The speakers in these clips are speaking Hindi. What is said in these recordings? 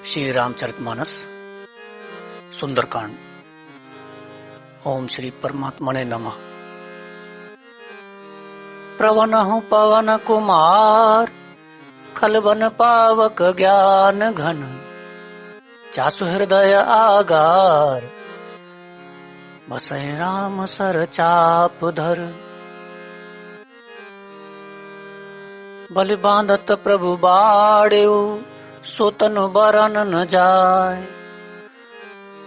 श्री रामचरितमानस सुंदरकांड। ओम श्री परमात्मने नमः। प्रवनहु पवन कुमार, खलबन पावक ज्ञान घन, जासु हृदय आगार, बसै राम सर चाप धर। बलि बांधत प्रभु बाड़ेउ, सो तनु बरन न जाय।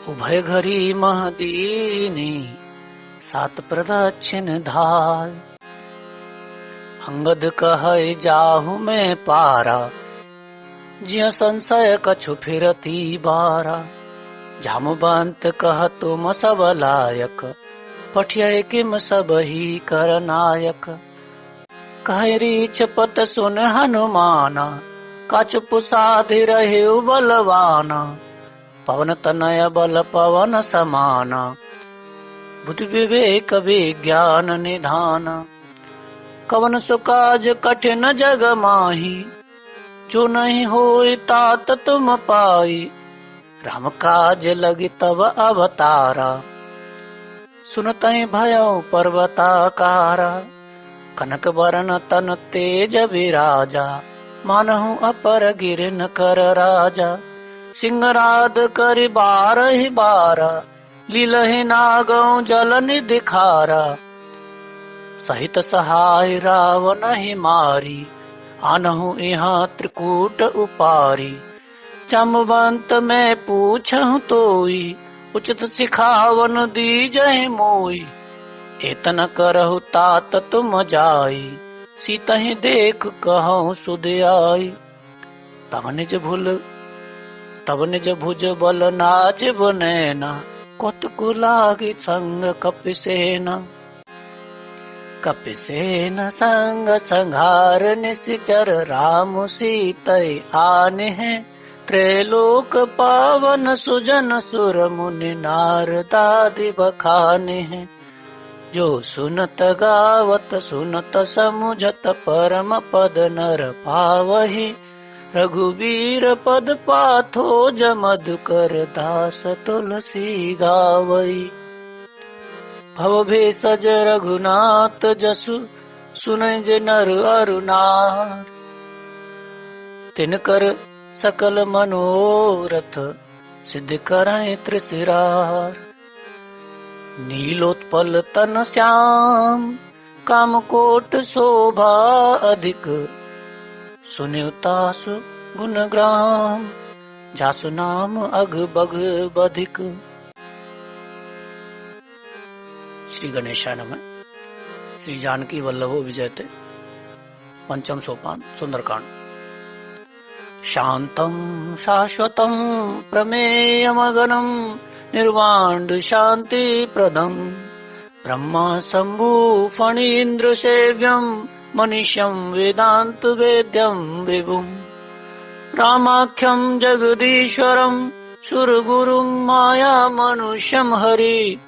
उभय घरी महदीनी, सात प्रदक्षिण धाय। अंगद कहै जाहु मैं पारा, जिय संशय कछु फिरती बारा। जामवंत कह तुम सब लायक, पठिय किम सब ही कर नायक। कह रीछ पत सुन हनुमाना, काचुप साधि रहे बलवाना। पवन तनय बल पवन समाना, बुद्धि विवेक विज्ञान निधान। कवन सुकाज कठिन जग माही, जो नहीं होई तात तुम पाई। राम काज लगी तब अवतारा, सुनतहि भयउ पर्वताकारा। कनक बरन तन तेज विराजा, मानहु अपर गिर न कर राजा। सिंहराध करि बारहि बारा, लीलहि नागौ जल निधि खारा। सहित सहाय रावण ही मारी, आनहु यहाँ त्रिकूट उपारी। जामवंत मैं पूछहु तोई, उचित सिखावन दीजहि मोई। एतन करहु तात तुम जाई, सीतहि देख कहूँ सुध आई। तब निज भुज बल नाजिब नैना, कौतुक लागी संग कपिसेना। कपिसेन संग संघार निश्चर, राम सीतै आने हैं। त्रैलोक पावन सुजन सुर मुनि नारदादि बखाने हैं। जो सुनत गावत सुनत समुझत, परम पद नर पावहि। रघुवीर पद पाथो मधुकर, दास तुलसी गावई। भव भेषज रघुनाथ जसु, सुनै जे नर अरु नार। तिनकर सकल मनोरथ, सिद्ध करहि त्रिशिरार। नीलोत्पल तन श्याम, कामकोट शोभा अधिक। सुनिउ तासु गुणग्राम, जासु नाम अघ बघ बधिक। श्री गणेशाय नमः। श्री जानकी वल्लभो विजयते। पंचम सोपान सुंदरकांड। शांतं शाश्वतं प्रमेयमगनं, निर्वाण्ड शांति प्रदम। ब्रह्मा शंभु फणीन्द्र सेव्यं, मनीष्यं वेदांत वेद्यं विभुं। रामाख्यं जगदीश्वरं, सुरगुरुं माया मनुष्यं हरि।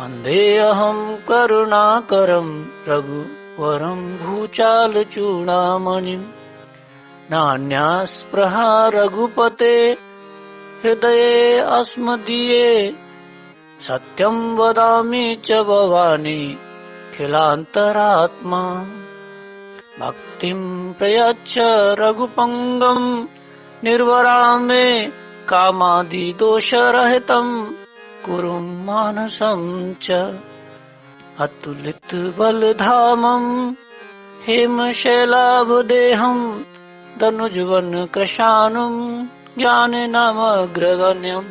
वन्देऽहं करुणाकरं, रघुवरं भूचाल चूडामणिम्। नान्यास्पृहा रघुपते, हृदये अस्मदीये। सत्यं वदामि च भवानि, खिलान्तरात्मा। भक्तिं प्रयच्छ रघुपङ्गं, निर्वरामे कामादि दोषरहितं। कुरु मानसं च अतुलित बलधामं। हेमशैलाभदेहं दनुजवन कृशानुं। ज्ञानेनामग्रगण्यं,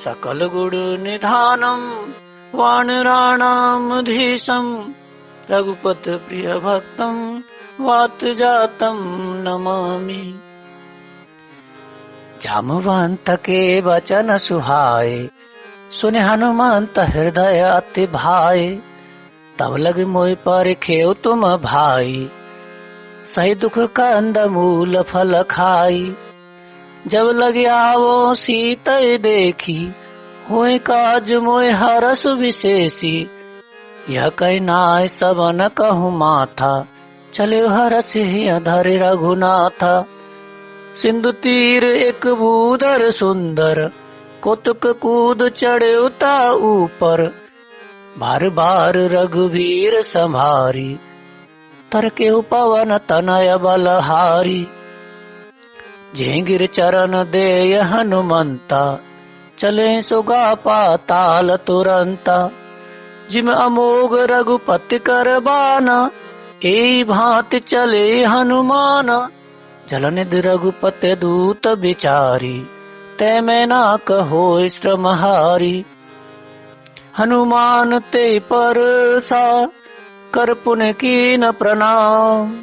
सकल गुण निधानं। वानराणामधीशं, रघुपत प्रिय भक्तं। वात जातं नमामि। जामवंत के वचन सुहाए, सुने हनुमंत हृदय अति भाए। तब लग मोहि परिखेउ तुम भाई, सही दुख कंद मूल फल खाई। जब लगे आवो सीतै देखी, होय काज मोय हरस विशेषी। यह कह नाय सबन कहु माथा, चले हरसि धरि रघुनाथा। सिंधु तीर एक भूधर सुंदर, कौतुक कूद चढ़े उता ऊपर। बार बार रघुवीर संभारी, तरके पवन तनय बलहारी। जेंगिर चरण देय हनुमंता, चले सुगा पाताल तुरंता। जिम अमोघ रघुपति कर बाना, एई भांति चले हनुमान। जलनिधि रघुपति दूत बिचारी, तै मैं ना कहो श्रमहारी। हनुमान ते परसा, कर पुन कीन प्रणाम।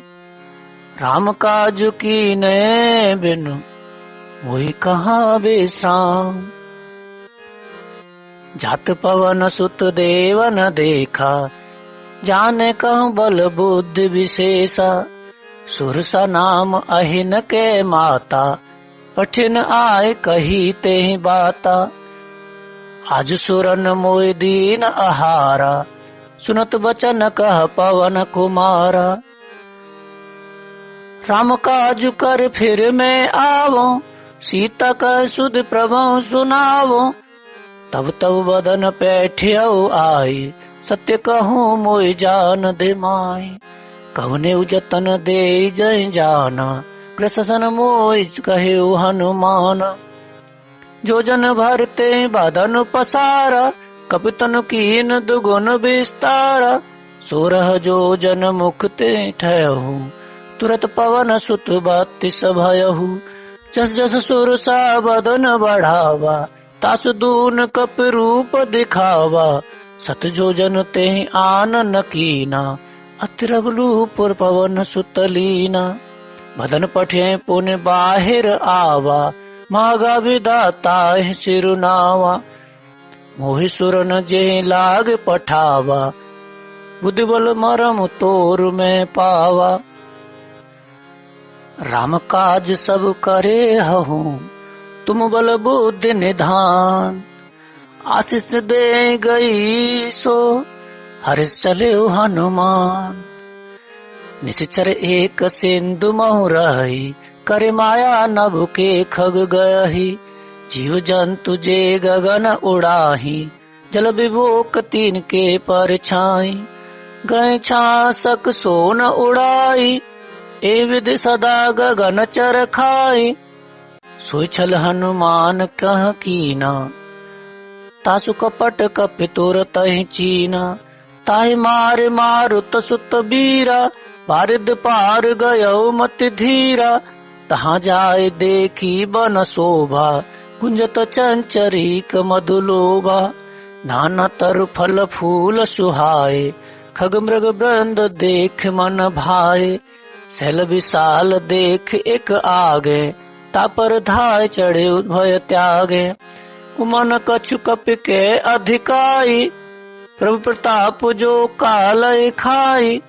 राम काज कीने बिनु, मोहि कहाँ विश्राम। जात पवन सुत देवन देखा, जाने कहूँ बल बुद्धि विशेषा। सुरसा नाम अहिन के माता, पठिन आय कही ते बाता। आज सुरन मोय दीन आहारा, सुनत बचन कह पवन कुमारा। राम काज कर फिर मैं आवो, सीता का सुध प्रभु सुनावो। तब तब बदन पैठियो आई, सत्य कहूँ मोय जान दे माई। कवने जतन दे जय जाना, प्रशसन मोय कहे हनुमान। जो जन भरते बदन पसारा, कपितन कीन दुगुन विस्तारा। 16 जो जन मुखते ठहु, तुरत पवन सुत 32 भयहु। जस जस सुरसा बदन बढ़ावा, तासु दून कप रूप दिखावा। 7 जो जन ते आनन कीना, अति रघुलूपुर पवन सुत लीना। बदन पठे पुन बाहिर आवा, मागा विधाता सिरुनावा। मोहि सुरन जे लाग पठावा, बुद्धि बल मरम तोर में पावा। राम काज सब करे हहूँ, तुम बल बुद्धि निधान। आशीष दे गई सो, हर्ष चले हनुमान। निश्चर एक सिंधु महु रही, करे माया नभ के खग गयहि। जीव जंतु जे गगन उड़ाही, जल विभोक तीन के परछाई। गए छासक सोन उड़ाई, ए विधि सदा गगन चर खाई। सोई छल हनुमान कह कीना, तासु कपट कपितुर तहि चीना। ताहि मार मारुत सुत बीरा, बारिद पार गयो मति धीरा। तहाँ जाय देखी बन शोभा, गुंजत चंचरीक मधुलोभा। नाना तरु फल फूल सुहाए, खग मृग वृंद देख मन भाए। सैल विशाल देख एक आगे, तापर धाय चढ़े भय त्यागे। उमन कछु कपि के अधिकाई, प्रभु प्रताप जो कालय खाई।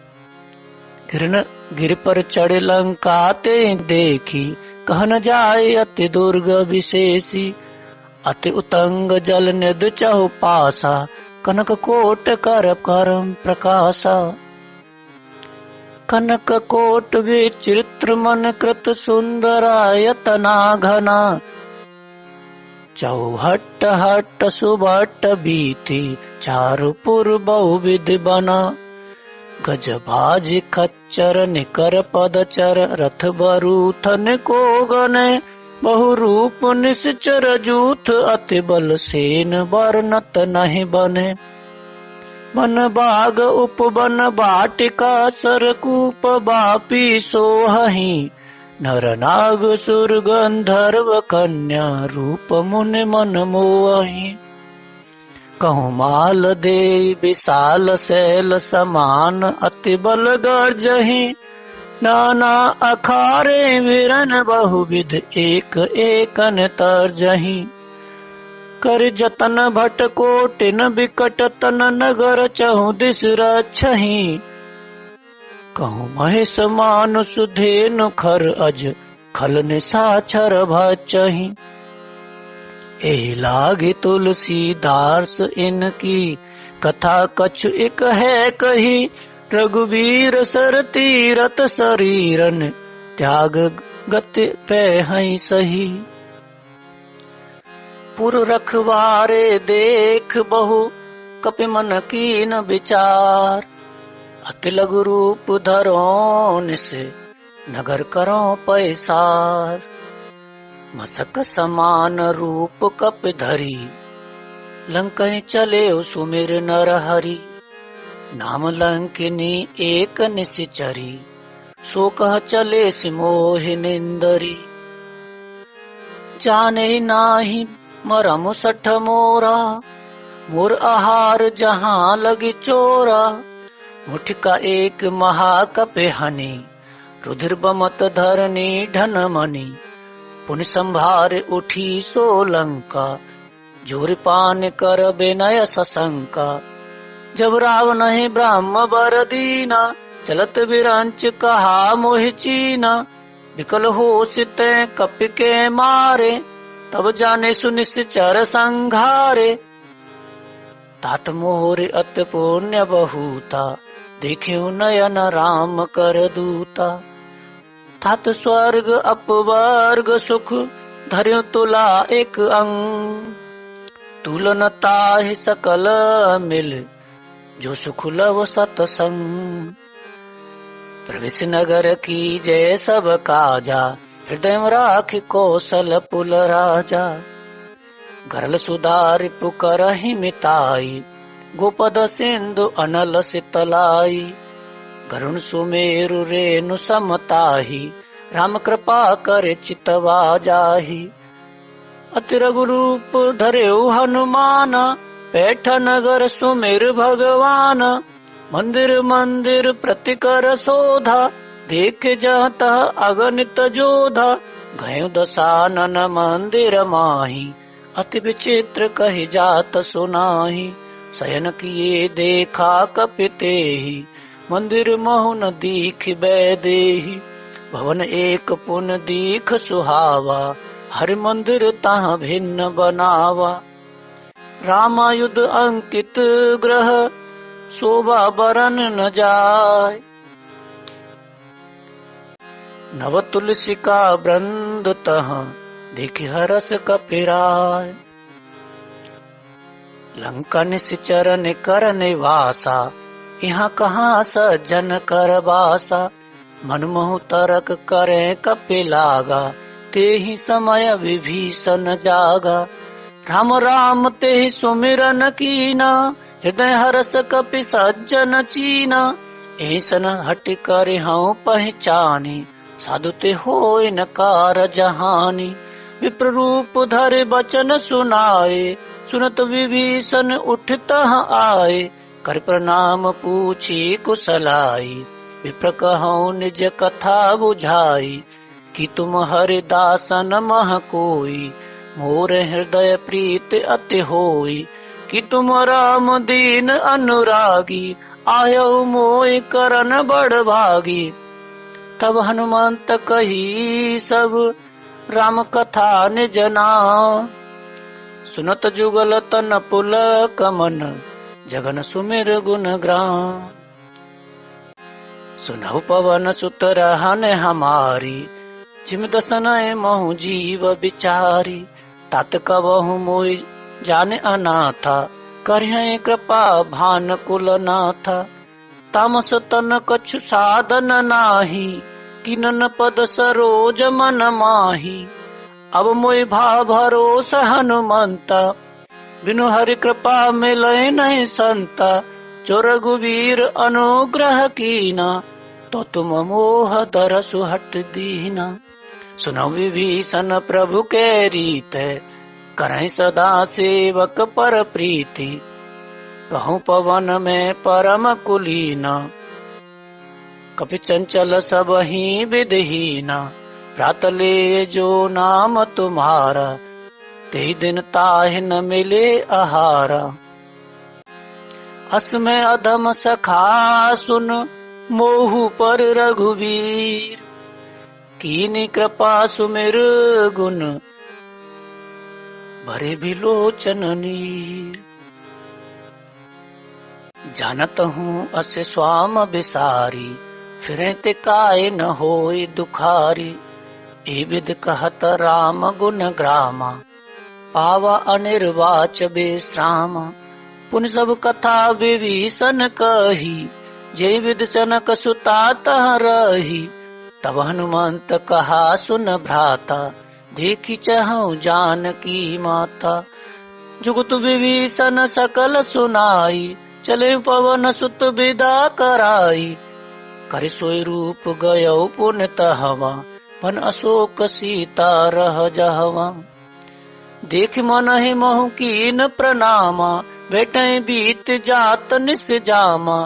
गिर पर चढ़े लंका ते देखी, कहन जाय अति दुर्ग विशेषी। अति उतंग जल निध चहु पासा, कनक कोट कर करम प्रकाशा। कनक कोट विचित्र मन कृत सुंदरायतना घना। चौहट हट सुभट बीती, चारुपुर बहुविध बना। गजबाज खच्चर निकर पदचर, रथ बरूथन को गने। बहु रूप निश्चर जूथ, अति बल सेन वर्णत नहीं बने। वन बाग उपवन वाटिका, सरकूप बापी सोहहि। नर नाग सुर गंधर्व कन्या, रूप मुनि मन मोहि। कहूँ माल दे विशाल शैल समान, अति बल गर्जहि। नाना अखारे वीरन बहुविध, एक एकन तरजहि। कर जतन भट कोटिन बिकट तन, नगर चहु दिस रक्षहि। कहूँ महेश मानुष धेनु खर अज, खल निशाचर भचहि। एहि लागे तुलसीदास इनकी, कथा कछु एक है कही। रघुवीर सर तीरथ शरीरन, त्याग गति पे हई सही। पुर रखवारे देख बहु कपि मन कीन विचार। अति लघु रूप धरो निसे नगर करो पैसार। मसक समान रूप कप धरी लंकहि चले सुमिर नर हरि। नाम लंकिनी एक निशिचरी सो कह चले सिमोहि निंदरी। जाने नाही मरम सठ मोरा मोर आहार जहाँ लगी चोरा। मुठ का एक महाकपे हनि रुधिर बमत धरनी ढन मनि। पुनि संभार उठी सो लंका जोर पान कर बेनय सशंका। जब रावण है ब्रह्म बर दीना चलत विरंच कहा मोहि चीना। विकल हो सित कपि के मारे तब जाने सुनिश्चर संघारे। तात मोर अत पुण्य बहुता देखे नयन राम कर दूता। तात स्वर्ग अपवर्ग सुख धर्यो तुला एक अंग। तुलन ताहि सकल मिल जो सुख लव सतसंग। प्रवेश नगर की जय सब काजा हृदय राख कौशल पुल राजा। गरल सुधार पुकरहि मिताई गोपद सिंधु अनल सितलाई। गरुण सुमेरु रेणु समताही राम कृपा करे चितवा जाही। अति रघु रूप धरेउ हनुमान पैठ नगर सुमेर भगवान। मंदिर मंदिर प्रतिकर शोधा देख जहाँ अगणित जोधा। गयो दसानन मंदिर माही अति विचित्र कहि जात सुनाही। शयन किए देखा कपितेहि मंदिर महु न दीख बैदेहि। भवन एक पुन दीख सुहावा हरि मंदिर तहाँ भिन्न बनावा। रामायुध अंकित ग्रह शोभा बरन न जाय। नव तुलसी का वृंद तहाँ देखि हरस कपिराय। लंका निश्चर कर निवासा यहाँ कहाँ सज्जन कर बासा। मन मोहु तरक करे कपिलागा ते ही समय विभीषण जागा। राम राम ते सुमिरन कीना हृदय हरस कपि सज्जन चीना। ऐसन हट कर हूँ पहचानी साधु ते होय न कार जहानी। विप्र रूप धरे बचन सुनाए सुनत विभीषण उठत आए। कर प्रणाम पूछी कुशलाई विप्र कहूँ निज कथा बुझाई। कि तुम हरिदासन मह कोई मोर हृदय प्रीत अति होई। कि तुम राम दीन अनुरागी आयो मोय करन बड़ भागी। तब हनुमंत कही सब राम कथा निज नाम। सुनत जुगल तन पुल कमन जगन सुमिर गुण ग्राम। सुनहु पवन सुत रहन हमारी जिम दसन महु जीव बिचारी। तात कबहु मोय जाने अनाथा करहि कृपा भान कुल नाथा। तामस तन कछु साधन नाही किनन पद सरोज मन माही। अब मोय भाव भरोसा हनुमंता बिनु हरि कृपा मिलय नहीं संता। जो रघुवीर अनुग्रह कीना तो तुम मोह दरसु हट दीना। सुनो विभीषण प्रभु के रीत करहि सदा सेवक पर प्रीति। कहूँ पवन में परम कुलीना कपि चंचल सब ही विधहीना। प्रात ले जो नाम तुम्हारा ते दिन ताहि न मिले आहारा। अस में अधम सखा सुन मोहु पर रघुवीर। कीनी कृपा सुमिर गुण भरे बिलोचन नीर। जानत हूँ अस स्वाम बिसारी फिरे ते काय न होय दुखारी। ए विद कहत राम गुण ग्रामा, पावा अनिर्वाच विश्राम। पुन सब कथा विभीषण कही, जे विद सनक सुता तह रही। तब हनुमंत कहा सुन भ्राता, देखी चहु जानकी माता। जुगत विभीषण सकल सुनाई, चले पवन सुत विदा कराई। कर सोई रूप गयो पुन तहवा, बन अशोक सीता रह जहवा। देख मन ही महु कीन प्रणामा, बैठे बीत जात निस जामा।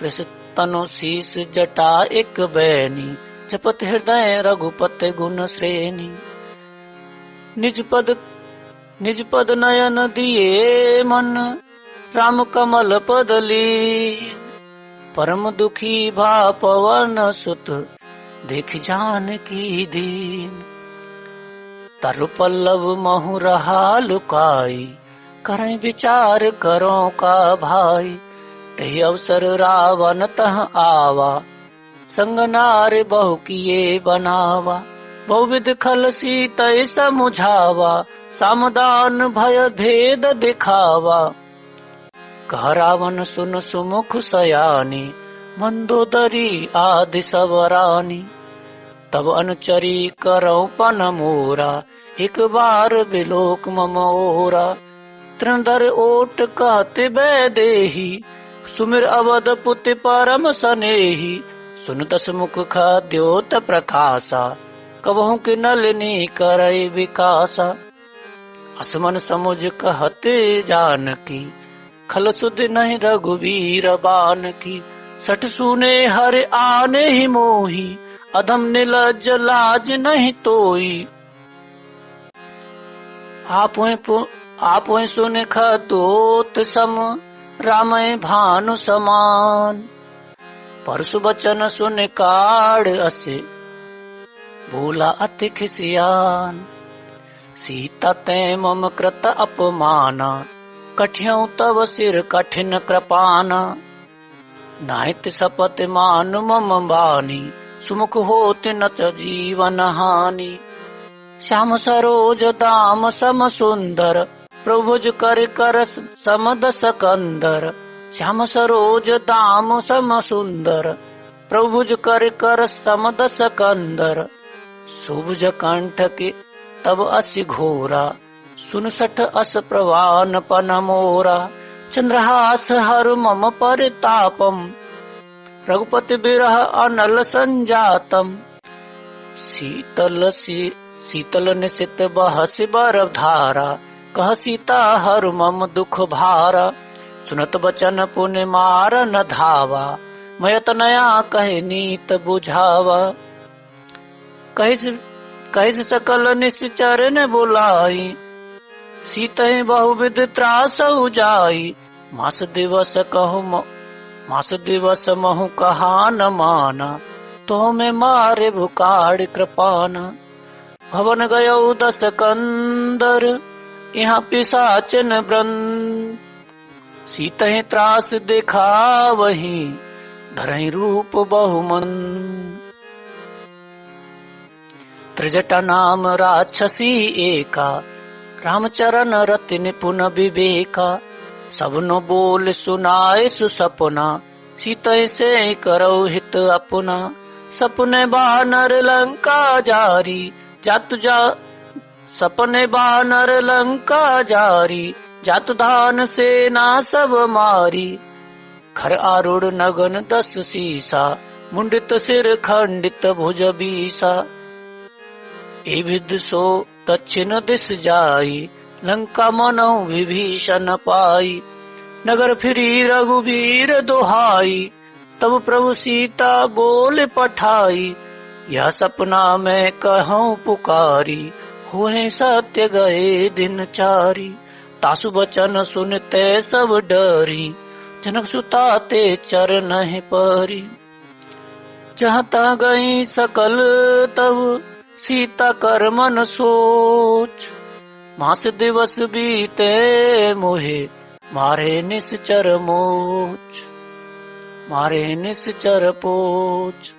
कृष्ण तनु शीस जटा एक बैनी, जपत हृदय रघुपति गुण श्रेणी। निज पद नयन दिए मन, राम कमल पद लीन। परम दुखी भा पवन सुत, देख जानकी दीन। तरु पल्लव महु रहा लुकाई, करें विचार करो का भाई। ते अवसर रावण तह आवा, संग नार बहु किए बनावा। बहुविध खल सीतै समुझावा, सामदान भय भेद दिखावा। कह रावण सुन सुमुख सयानी, मंदोदरी आदि सब रानी। तब अनुचरी करौ पन मोरा, एक बार बिलोक मम ओरा। तृणधर ओट कहते वैदेही, सुमिर अवधपुति परम सनेही। सुन दस मुख खद्योत प्रकाशा, कबहु की नलिनी करई विकासा। असमन समुझ कहते जानकी, खल सुध नहीं रघुवीर बानकी। सठ सुने हर आने ही मोही, अधम निलज लाज नहीं तोई। आपुं सुन खदोत सम, रामय भानु समान। परसु बचन सुन काढ़ असे, भूला अति खिसियान। सीता ते मम कृत अपमाना, कठियौ तव सिर कठिन कृपाना। नाहित सपत मान मम बानी, सुमुख होत न जीवन हानि। श्याम सरोज दाम सम सुंदर, प्रभुज कर कर सम दस कंदर। श्याम सरोज दाम सम सुंदर, प्रभुज कर कर सम दस कंदर। सुभुज कंठ के तब असि घोरा, सुन सठ अस प्रवान पन मोरा। चंद्रहास हर मम परितापम, रघुपति बिरह अनल संजातम। शीतल निशित बहसि बर धारा, कह सीता हर मम दुख भारा। सुनत बचन पुनि मार न धावा, मयत नया कहे नीत बुझावा। कहिस सकल निश्चर ने बुलाई, सीतहि बहुविध त्रास जाई। मास दिवस महु कहा न माना, तो में मारे भुकाड़ कृपाना। भवन गयो दस कंदर, यहाँ पिशाचन वृंद। सीतहि त्रास देखा वही, धरहि रूप बहुमंद। त्रिजटा नाम राक्षसी एका, रामचरण रति निपुण विवेका। सबनो बोल सुनाए सुसपना, सीतहि से करौ हित अपना। सपने बानर लंका जारी, सपने बानर लंका जारी। जातु धान सेना सब मारी, खर आरूढ़ नगन दस सीसा। मुंडित सिर खंडित भुज बीसा। ए विद सो दक्षिण दिस जाई, लंका मनौ विभीषण पाई। नगर फिरी रघुवीर दुहाई, तब प्रभु सीता बोल पठाई। यह सपना मैं कहूँ पुकारी, हुए सत्य गए दिन चारी। तासु बचन सुनते सब डरी, जनक सुता ते चरण है परी। जहाँ तहाँ गई सकल तब, सीता कर मन सोच। मास दिवस बीते मोहे, मारे निश्चर मोच। मारे निश्चर पोच।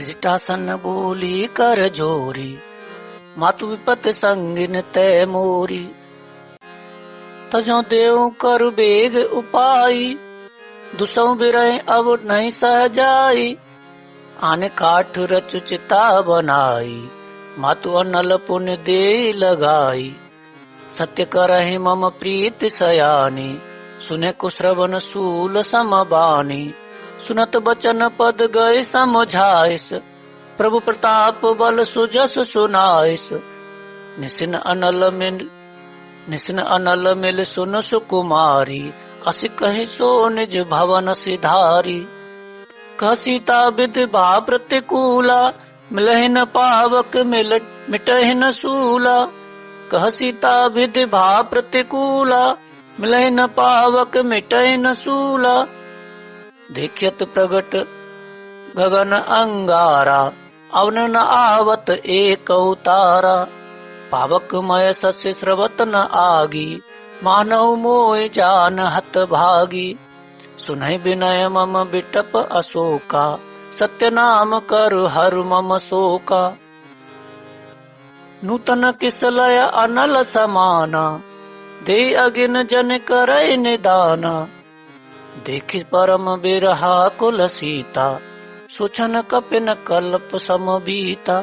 हरिजटासन बोली कर जोरी, मातु विपत संगिन तय मोरी। तजो देव कर बेग उपाई, दुसौ बिरह अब नहीं सह जाई। आने काठ रच चिता बनाई, मातु अनल पुण्य दे लगाई। सत्य करहि मम प्रीत सयानी, सुने कुश्रवण सूल समबानी। सुनत बचन पद गए समझाइस, प्रभु प्रताप बल सुजस सुनाइस। निसिन अनल मिल सुन सुकुमारी, असि कहि सो निज भवन सिधारी। कह सीता विधवा प्रतिकूला, मिलहि न पावक मिटहि न सूला। कह सीता विधवा प्रतिकूला, मिलहि न पावक मिटहि न सूला। देखियत प्रगट गगन अंगारा, अवन न आवत एक उतारा। पावक मय सस्य स्रवत न आगी, मानव मोय जान हत भागी। सुनहि विनय मम बिटप अशोका, सत्य नाम कर हर मम शोका। नूतन किसलय अनल समाना, दे अगिन जन करय निदाना। देखि परम बिरहा कुल सीता, सोचन कपिन कल्प समबीता।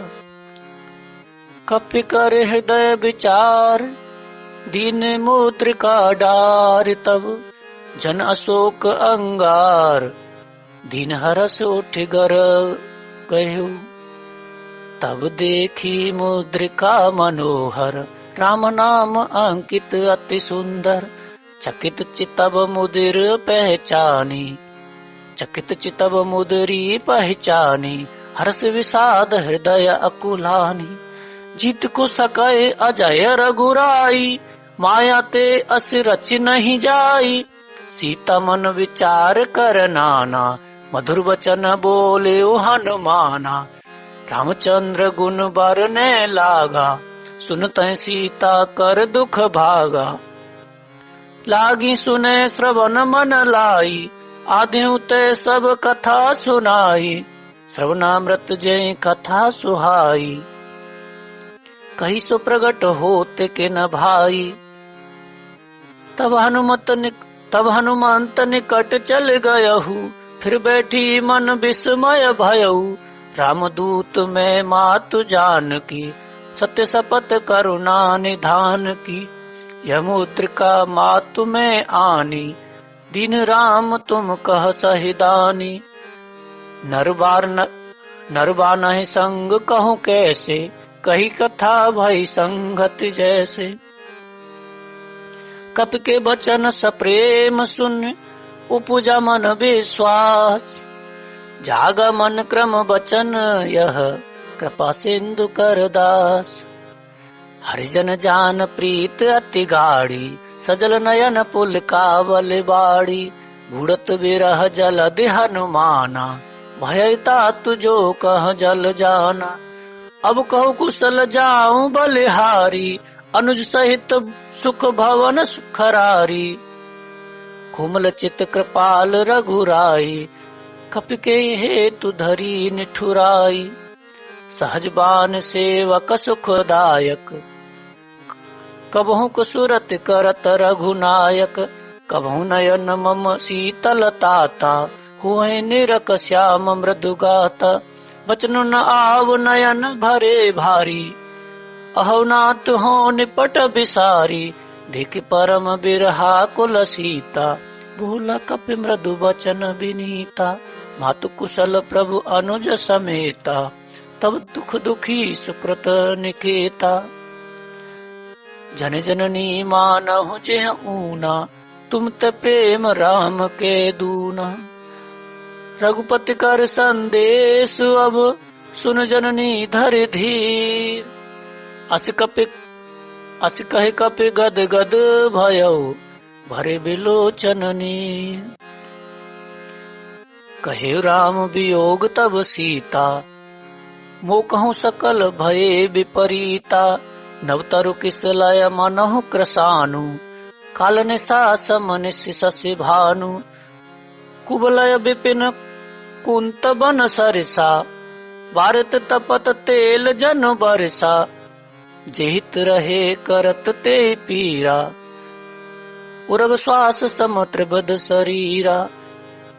कपि कर हृदय विचार, दीन मुद्रिका डार। तब जन अशोक अंगार, दीन हरस उठ गर गयो। तब देखी मुद्रिका मनोहर, राम नाम अंकित अति सुंदर। चकित चितब मुदिर पहचानी, चकित चितब मुदरी पहचानी। हर्ष विषाद हृदय अकुलानी, जीत को सकै अजय रघुराई। माया ते अस रच नहीं जाई, सीता मन विचार कर नाना। मधुर वचन बोले हनुमाना, रामचंद्र गुण बरने लागा। सुनत सीता कर दुख भागा, लागी सुने श्रवण मन लाई। आद्यु ते सब कथा सुनाई, श्रवणामृत जय कथा सुहाई। कही सो प्रगट होते के न भाई, तब हनुमंत निकट चल गयहु। फिर बैठी मन विस्मय भयऊ, रामदूत में मातु जानकी। सत्य शपथ करुणा निधान की, यह मुद्रिका मातु में आनी। दीन राम तुम कह सहिदानी, नरबा नहीं संग कहूँ कैसे। कही कथा भई संगत जैसे, कपि के बचन सप्रेम सुन। उपजा मन विश्वास, जागा मन क्रम बचन यह। कृपा सिंधु कर दास, हरिजन जान प्रीत अति गाढ़ी। सजल नयन पुल कावल बाड़ी, बुड़त बिरह जलधि हनुमाना। भयता तुझो कह जल जाना, अब कहु कुशल जाऊं बलिहारी। अनुज सहित सुख भवन सुखरारी, कोमल चित कृपाल रघुराई। कपि के हेतु धरी निठुराई, सहज बान सेवक सुखदायक। कबहु कुसुरत करत रघुनायक, कबहु नयन मम शीतल ताता। हुए निरक श्याम मृदु गाता, बचन न आव नयन भरे भारी। अहो नाथ हो निपट बिसारी, देख परम बिरहा कुल सीता। भूला कपि मृदु वचन विनीता, मातु कुशल प्रभु अनुज समेता। तब दुख दुखी सुकृत निकेता, जन जननी मानहु जेह ऊना। तुम ते प्रेम राम के दूना, रघुपति कर संदेश अब। सुन जननी धर धीर, अस कहि कपि गद गद भयो। भरे बिलोचननी, कहे राम वियोग तब सीता। मो कहूँ सकल भये विपरीता, नवतरु किसलय मनहु कृसानु। काल निशास मनिषि शशि भानु, कुबलय विपिन कुंत बन सरिसा। भारत तपत तेल जन बरसा, जेहित रहे करत ते पीरा। उरग श्वास समुद्र बद शरीरा,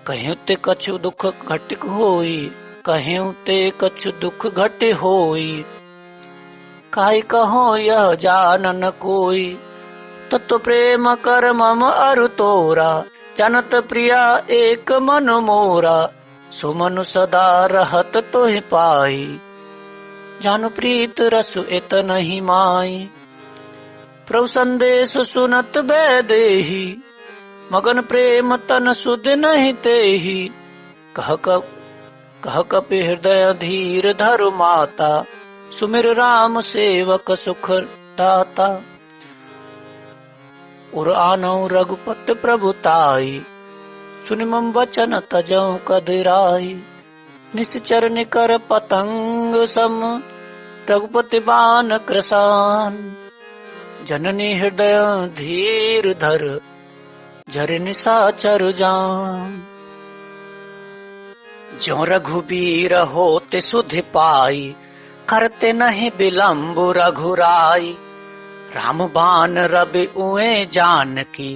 कहीं ते कछु दुख घटिक होई, कहीं ते कछु दुख घट होई। काई कहो यह जानन कोई, तत्व प्रेम कर मम अरु तोरा। जनत प्रिया एक मन मोरा, सुमनु सदा रहत तोहि पाई। जानु प्रीत रसु इत नहीं माई, प्रभु संदेश सुनत बैदेही। मगन प्रेम तन सुध नहीं तेही, कह कपि हृदय धीर धरु माता। सुमिर राम सेवक सुख दाता, उर आनौ रघुपति प्रभुताई। सुनि मम वचन तजौ कदराई, निश्चर निकर पतंग सम, रघुपति बान कृसान। जननी हृदय धीर धर, झर निशाचर जान। ज्यों रघुबीर होते सुधि पाई, करते नहीं विलम्ब रघुराई। राम बान रवि उए जानकी,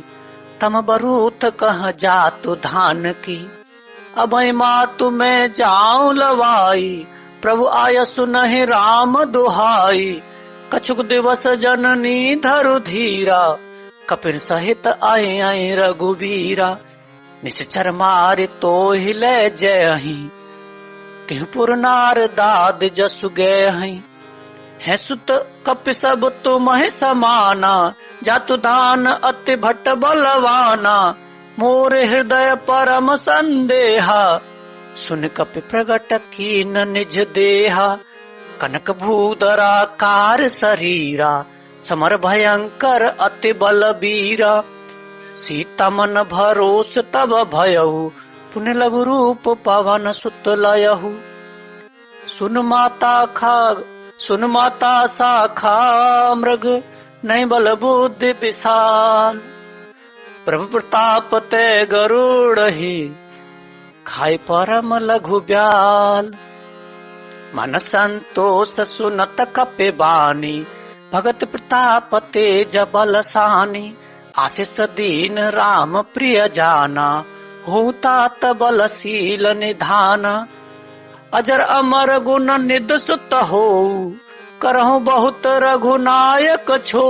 तम बरूथ कह जातु धान की। अभय मातु मैं जाऊं लवाई, प्रभु आयसु नहीं राम दुहाई। कछुक दिवस जननी धरु धीरा, कपिन सहित आए आए रघुबीरा। निश्चर मारे तो हिले जयहि, किहुपुर नार दाद जसु गयहि। है सुत कपि सब तुमहि समाना, जातु दान अति भट्ट बलवाना। मोर हृदय परम संदेहा, सुन कपि प्रगट कीन निज देहा। कनक भूधरा कार शरीरा, समर भयंकर अति बलबीरा। सीता मन भरोस तब भयहु, पुण्य लघु रूप पवन सुत लयहु। सुन माता शाखा मृग, नहीं बल बुद्धि विशाल। प्रभु प्रताप ते गरुड़हि, खाई परम लघु ब्याल। मन संतोष सुनत कपि बानी, भगत प्रताप तेज बल सानी। आशीष दीन राम प्रिय जाना, होतात बलशील निधाना। अजर अमर गुण निध सुत हो, करहु बहुत रघुनायक छो।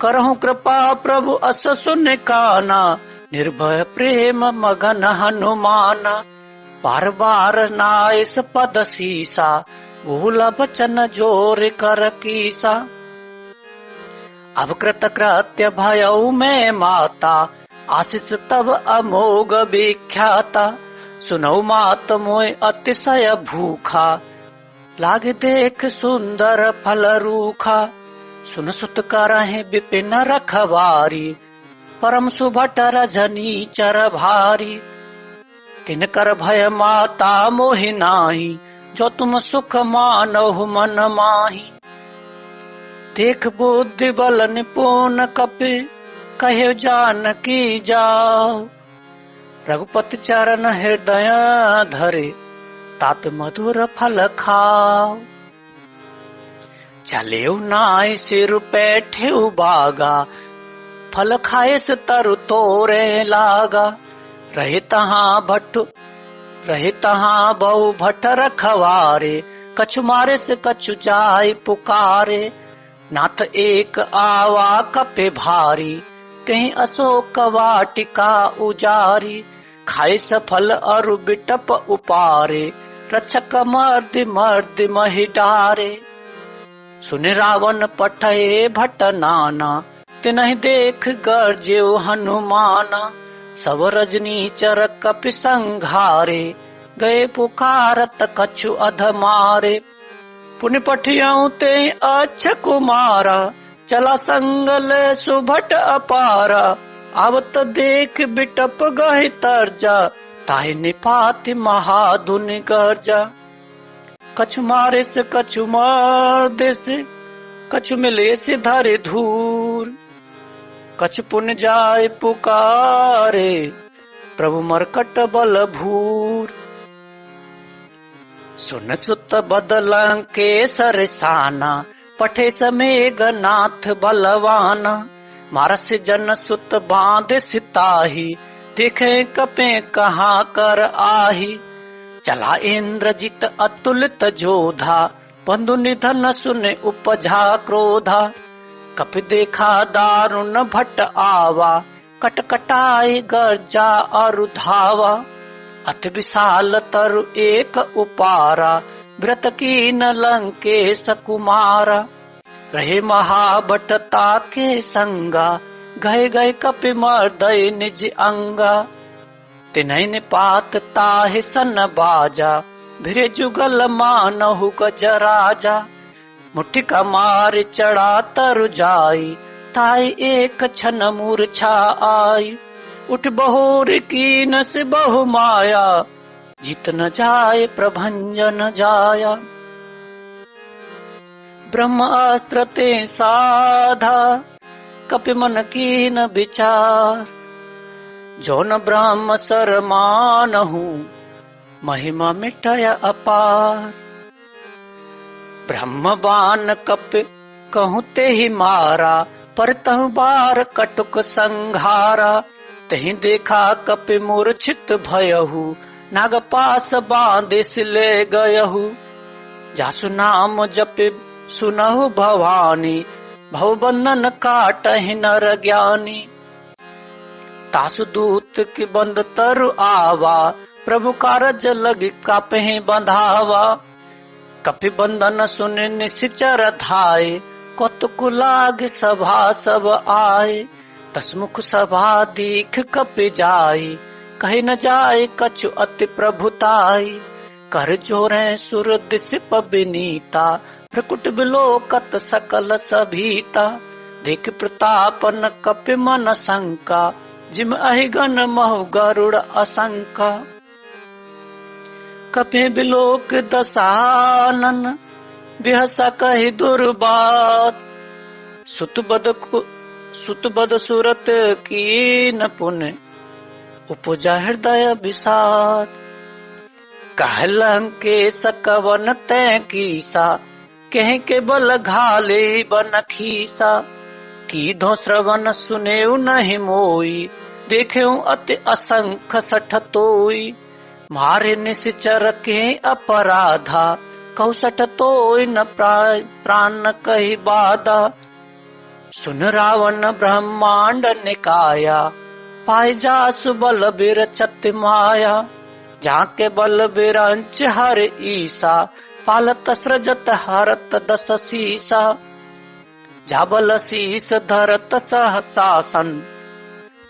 करहु कृपा प्रभु अस सुन काना, निर्भय प्रेम मगन हनुमाना। बार बार नाइस पद सीसा, भूल बचन जोर कर कीसा। अब कृत कृत्य भयउ मैं माता, आशीष तब अमोघ विख्याता। सुनौ मात मोय अतिशय भूखा, लागे देख सुंदर फल रूखा। सुन सुत करहि विपिन रखवारी, परम सुभट रजनी चर भारी। तिनकर भय माता मोहि नाही, जो तुम सुख मानहु मन माही। देख बुद्धि बल निपुण कपि, कहे जानकी जाओ। रघुपति चरण हृदय धरे, तात मधुर फल खाओ। चलेउ नाय सिर बैठेउ बागा, फल खाए से तरु तोरे लागा। रहे तहाँ बहु भट्ट रखवारे, कछु मारे से कछु जाय पुकारे। नाथ एक आवा कपि भारी, कहीं अशोक वाटिका उजारी। खाए सफल अरु बिटप उपारे, रक्षक मर्दि मर्दि महि डारे। सुन रावण पठये भट्ट नाना, तिनहि देख गर्जेउ हनुमाना। सब रजनीचर कपि संघारे, गए पुकारत कछु अधमारे। पुण्य पठियउ ते अच्छ कुमारा, चला संगल सुभट अपारा। आवत देख बिटप गहि तरजा, ताहि निपाति महाधुनि गर्जा। कछु मारे से कछु मार से, कछु मिले से धरे धूर। कछु पुण्य जाय पुकारे, प्रभु मरकट बल भूर। सुन सुत बदलं के सरसाना, पठे समेघ नाथ बलवाना। मारस जन सुत बांध सिताही, देखे कपे कहाँ कर आही। चला इंद्रजित अतुलित जोधा, बंधु निधन सुने उपजा क्रोधा। कपि देखा दारुण भट्ट आवा, कटकटाई गर्जा अरु धावा। अति विशाल तरु एक उपारा, व्रत कीन लंकेश कुमारा। रहे महाभटता के संगा, गए गए कपि मर्दय निज अंगा। तिन्हि निपात ताहि सन बाजा, भिरे जुगल मानहु गजराजा। मुट्ठिका मार चढ़ा तरु जाई, ताई एक छन मूर्छा आई। उठ बहोर कीन से बहु माया, जीत न जाय प्रभंजन जाया। ब्रह्मास्त्र ते साधा, कपि मन कीन विचार। जो न ब्रह्म सर मानहु, महिमा मिटय अपार। ब्रह्म बान कपि कहूँ ते ही मारा, पर तहु बार कटुक संघारा। तही देखा कपि मूर्छित भयहु, नाग पास बांधे सिले गयहु। जासु नाम जपि सुनहु भवानी, भव बंधन काटहि नर ज्ञानी। तासु दूत की बंद तरु आवा, प्रभु कारज लग कापहि बंधावा। कपि बंधन सुन निश्चर धाय, कौतुक लाग सभा सब आए। दसमुख सभा दीख कपि जाई, कहि न जाय कछु अति प्रभुताई। कर जोरे सुर दिसिप बिनीता, प्रकुट बिलोकत सकल सभीता। देख प्रतापन कपि मन शंका, जिम अहिगन महु गरुड़ असंका। कपि बिलोक दसानन, बिहसा कहि दुर्बात। सुतबद सुरत कीन पुण्य, उपजा हृदय विषाद। कहलं के सकवन तै कीसा, कह के बल घाले बन खीसा। कीधो श्रवण सुनेउ नहीं मोई, देखेउ अति असंख सठ तोई। मारे निश्चर के अपराधा, कहु सठ तोई न प्राण कहि बाधा। सुन रावण ब्रह्मांड निकाया, पाई जासु बल बिरचत माया। जाके बल बिरंच हर ईसा, पालत सृजत हरत दस सीसा। जाबल शीस धरत सहसासन,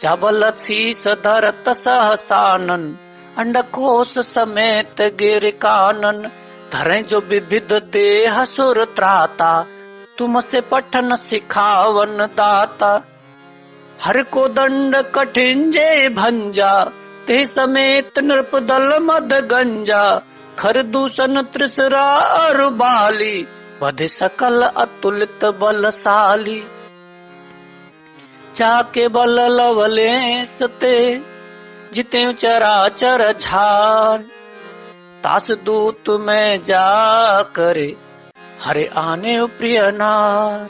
जाबल शीस धरत सहसानन। अंडकोश समेत गिर कानन, धरे जो विविध देह सुर त्राता। तुम से पठन सिखावन दाता। हर को दंड कठिन जय भंजा, ते समेत नृप दल मद गंजा। खर दूषण त्रिसरा अरु बाली, बध सकल अतुलित बलशाली। चाके बल लवलेश ते, जिते चराचर झार। तास दूत में जा करे, हरे आने प्रिय नार।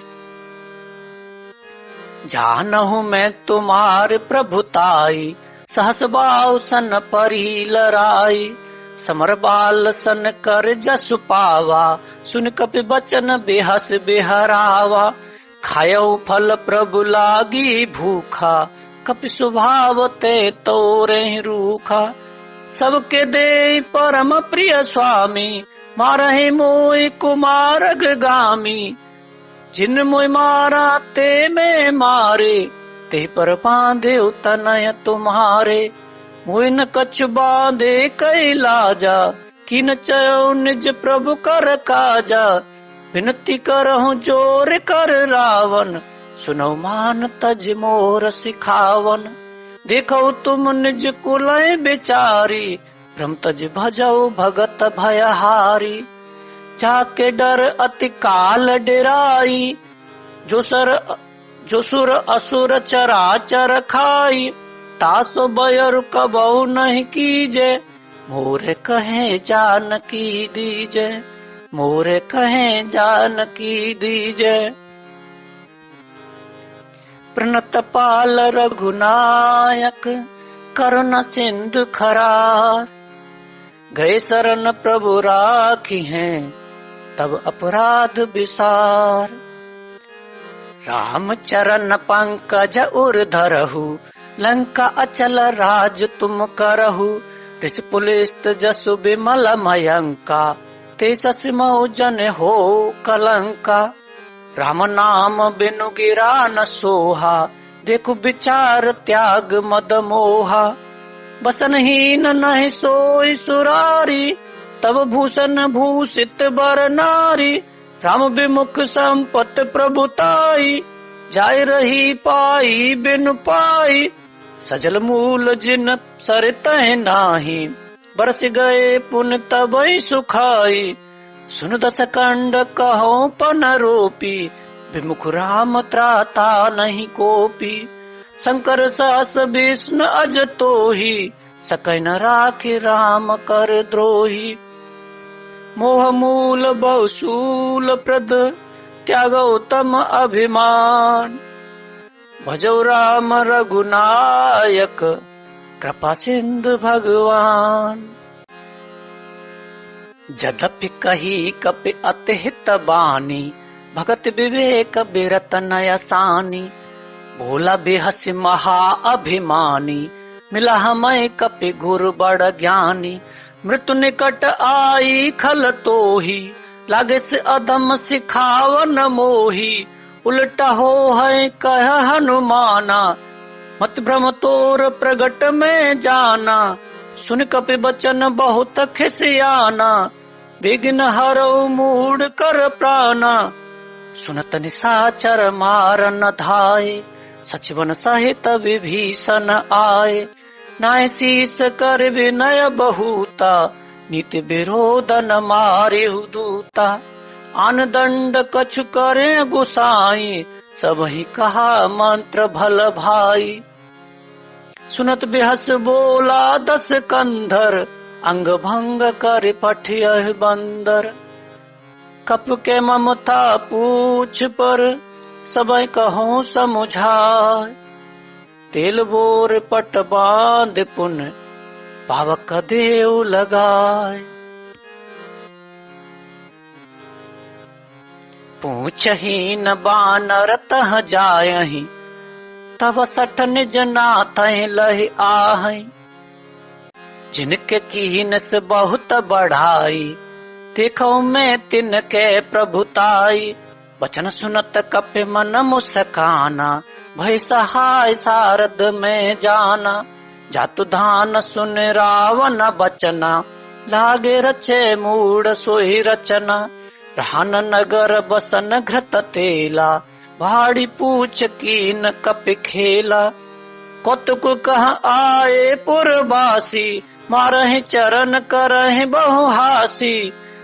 जानहु मैं तुम्हार प्रभुताई, सहस बाऊ सन परी लराई। समर बाल सन कर जसु पावा, सुन कपि बचन बेहस बेहरावा। खायऊ फल प्रभु लागी भूखा, कपि स्वभाव ते तोरे रूखा। सबके दे परम प्रिय स्वामी, मारहि मोहि कुमारग गामी। जिन मोहि मारा ते में मारे, ते पर बांधे तनय तुम्हारे। मोहि न कछु बांधे कई लाजा, किन चयो निज प्रभु कर काजा। विनती करहु जोर कर रावण, सुनौ मान तज मोर सिखावन। देखो तुम निज कुलय बेचारी, भ्रम तज भजौ भगत भयहारी। जाके डर अति काल डेराई, जो सुर असुर चराचर खाई। तासो बयर कबहु नहीं कीजे, मोरे कहे जानकी दीजे, मोरे कहे जानकी दीजे। प्रणत पाल रघुनायक, करुण सिंधु खरार। गए शरण प्रभु राखी हैं, तब अपराध विसार। राम चरण पंकज उर धरहु, लंका अचल राज तुम करहु। ऋष पुलिस्त जसु विमल मयंका, ते सस मऊ जन हो कलंका। राम नाम बिनु गिरा न सोहा, देखु विचार त्याग मद मोहा। बसनहीन नहीं सोई सुरारी, तब भूषण भूषित बर नारी। राम विमुख संपत प्रभुताई, जाय रही पाई बिनु पाई। सजल मूल जिन सरितहि नाही, बरस गए पुन तबई सुखाई। सुन दस कंड कहो पन रोपी, विमुख राम त्राता नहीं कोपी। शंकर सास विष्णु अज तोही, सकै न राखि राम कर द्रोही। मोह मूल बहुशूल प्रद, त्यागो तम अभिमान। भजो राम रघुनायक, कृपा सिंधु भगवान। जदपि कही कपि अति हित बानी, भगत विवेक बिरत नय सानी। भोला बेहसि महा अभिमानी, मिला हमें कपि गुरु बड़ ज्ञानी। मृत्यु निकट आई खल तोही, लागे से अधम सिखावन मोही। उल्टा हो है कह हनुमाना, मत भ्रम तोर प्रगट में जाना। सुन कपि बचन बहुत खिसियाना, विघ्न हरौ मूढ़ कर प्राणा। सुनत निशाचर मार न धाये, सचिवन सहित विभीषण आए। नाय शीस कर विनय बहुता, नीति विरोध न मारिहु दूता। आन दंड कछु करे गुसाई, सबहि कहा मंत्र भल भाई। सुनत बिहस बोला दस कंधर, अंग भंग कर पठियह बंदर। कप के ममता पूछ पर, सबई कहूँ समुझाय। तेल बोर पट बांध पुन, पावक देव लगाए। पूछहीन बानर तह जायहि, तब सठ निज नाथहि लहि आहै। जिनके कीन से बहुत बढ़ाई, देखो मैं तिनके प्रभुताई। वचन सुनत कपि मन मुस्काना, भय सहाय सारद में जाना। जातु धान सुन रावण बचना, लागे रचे मूढ़ सोई रचना। रहन नगर बसन घृत तेला, भाड़ी पूछ कीन कपि खेला। कौतुक कह आए पुरवासी, मारहि चरण करहि बहुहासी।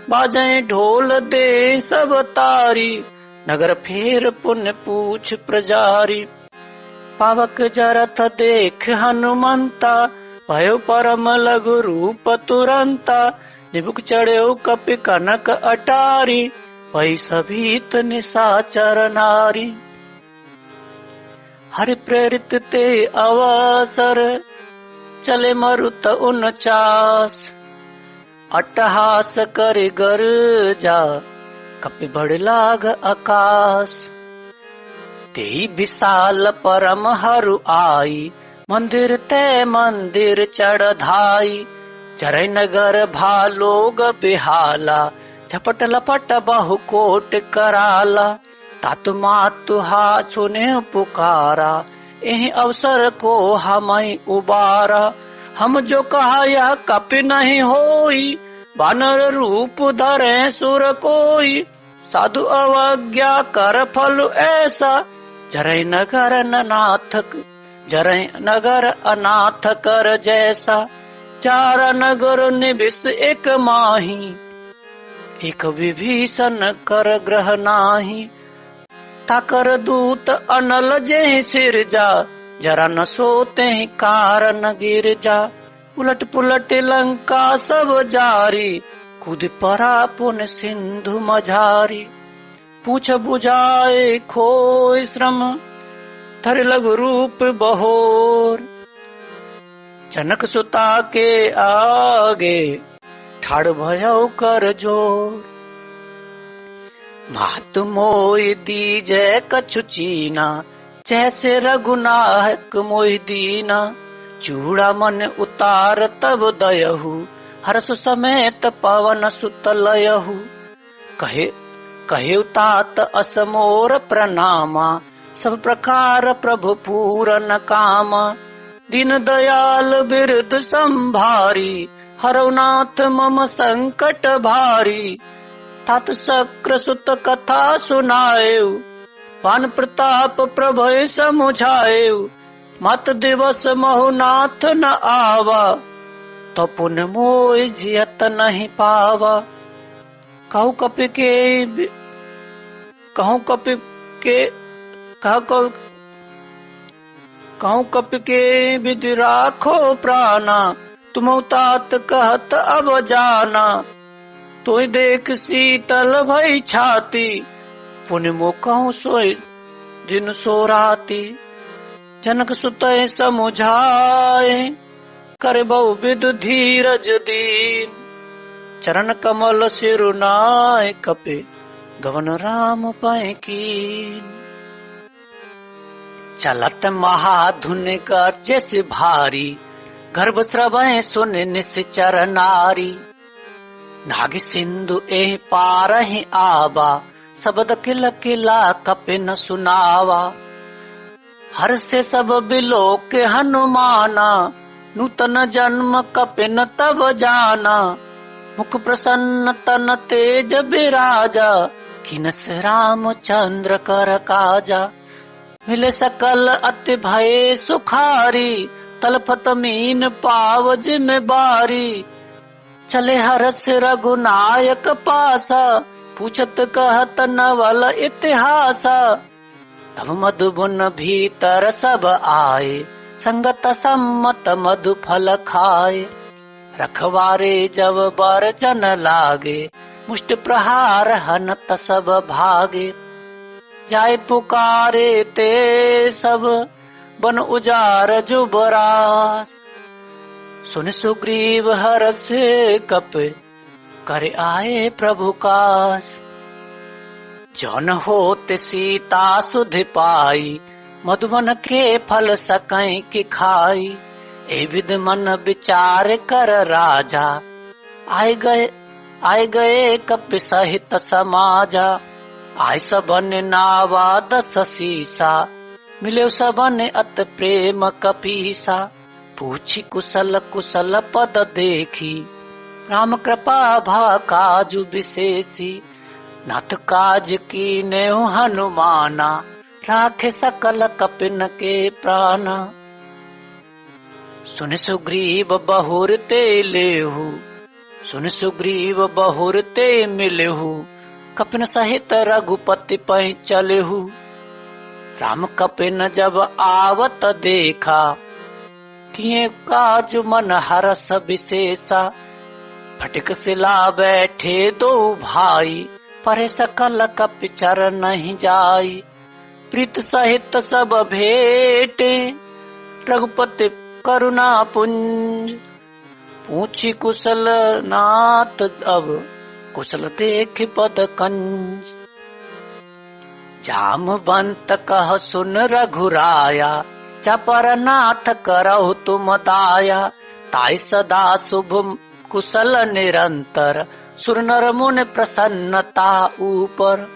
बाजै ढोल दे सब तारी, नगर फेर पुन पूछ प्रजारी। पावक जरथ देख हनुमंता, भयो परम लघु रूप तुरंता। निबुक चढ़्यो कपि कनक अटारी, भई सभीत निशाचर नारी। हरि प्रेरित ते अवसर, चले मरुत 49। अट्टहास कर गर्जा, कपि बढ़ लाग आकाश। तेई विशाल परम हरु आई, मंदिर ते मंदिर चढ़ धाई। चरै नगर भालोग बिहाला, झपट लपट बहु कोट कराला। तातु मातु हा सुने पुकारा, एहि अवसर को हमई उबारा। हम जो कहा यह कपि नहीं होई, वानर रूप धरे सुर कोई। साधु अवज्ञा कर फल ऐसा, जरै नगर अनाथ कर जैसा। चार नगर निबिस एक माही, एक विभीषण कर ग्रह नाही। ताकर दूत अनल जेहि सिरजा, जरा न सोते कारण गिरजा। उलट पुलट लंका सब जारी, कूद पड़ा पुन सिंधु मझारी। पूछ बुझाए खोय श्रम, धर लघु रूप बहोर। जनक सुता के आगे, ठाड़ भयउ कर जोर। मात मोहि दीजै कछु चीना, जैसे रघुनायक मोहि दीना। चूड़ा मन उतार तब दयहु, हर्ष समेत पवन सुत लयहु। कहे तात अस मोर प्रणामा, सब प्रकार प्रभु पूरन कामा। दीन दयाल बिरद संभारी, हरौ नाथ मम संकट भारी। तात शक्र सुत कथा सुनाएउ, पान प्रताप प्रभय समुझाएउ। मत दिवस महु नाथ न आवा, तो पुन मोय जियत नहीं पावा। कहु कपि के विधि राखो प्राणा, तुम तात कहत अब जाना। तोय देख शीतल भई छाती, पुनि मो कहूँ सोई दिन सो राती। जनक सुतय समुझाए, करे बहु विध धीरज दीन। चरण कमल सिरुनाय कपे, गवन राम पै कीन। चलत महाधुन गर्जे से भारी, गर्भ स्रवै सुन निश्चर नारी। नाग सिंधु एहि पारहि आवा, शब्द किल किला कपि न सुनावा। हर से सब बिलोक हनुमाना, नूतन जन्म कपि न तब जाना। मुख प्रसन्न तन तेज बिराजा, खिनस रामचंद्र कर काजा। मिले सकल अति भय सुखारी, तलफत मीन पाव जिम बारी। चले हरस रघुनायक पासा, पूछत कहत नवल इतिहासा। तब मधुबन भीतर सब आए, संगत सम्मत मधु फल खाए। रखवारे जब बर जन लागे, मुष्ट प्रहार हनत सब भागे। जाय पुकारे ते सब, बन उजार जुबरास। सुन सुग्रीव हरस कप, कर आए प्रभु कास। जौन होत सीता सुध पाई, मधुबन के फल सकैं कि खाई। ए विध मन विचार कर राजा, आए गए कपि सहित समाजा। आय सबन नावा दस सीसा, मिले सबन अत प्रेम कपीसा। पूछी कुशल कुशल पद देखी, राम कृपा भा काजु विशेषी। नाथ काज कीन्हे हनुमाना, राखे सकल कपिन के प्राणा। सुन सुग्रीव बहुर ते लेहु, सुन सुग्रीव बहुर ते मिलहु। कपिन सहित रघुपति पहि चलहु। राम कपिन जब आवत देखा, किए काज मन हरस विशेषा। फटिक सिला बैठे दो भाई, परे सकल कपि चर नहीं जाई। प्रीत सहित सब भेटे, रघुपति करुणा पुंज। पूछी कुशल नाथ अब, कुशल देख पद कंज। जामवंत कह सुन रघुराया, चपर नाथ करहु तुम दाया। ताई सदा शुभ कुशल निरंतर, सुर नर मुनि प्रसन्नता ऊपर।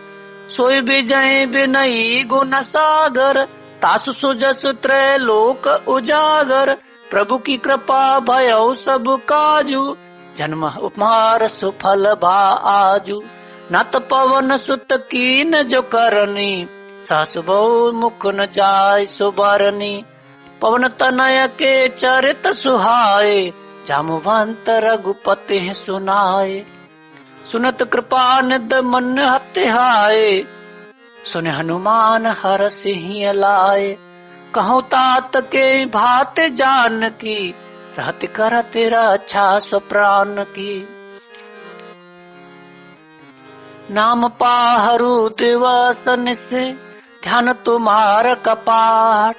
सोई विजय विनयी गुण सागर, तासु सुजसु त्रैलोक उजागर। प्रभु की कृपा भयउ सब काजू, जन्म उमार सुफल भा आजू। नत पवन सुत कीन जो करनी, सहस बहु मुख न जाय सुबरनी। पवन तनय के चरित सुहाए, जामवंत रघुपति सुनाए। सुनत कृपा निध मन हत्याए, सुन हनुमान हरषि लाए। कहूँ तात के भात जानकी, रहत कर तेरा अच्छा स्वप्राण की। नाम पाहरू दिवस निसे ध्यान तुम्हार कपाट,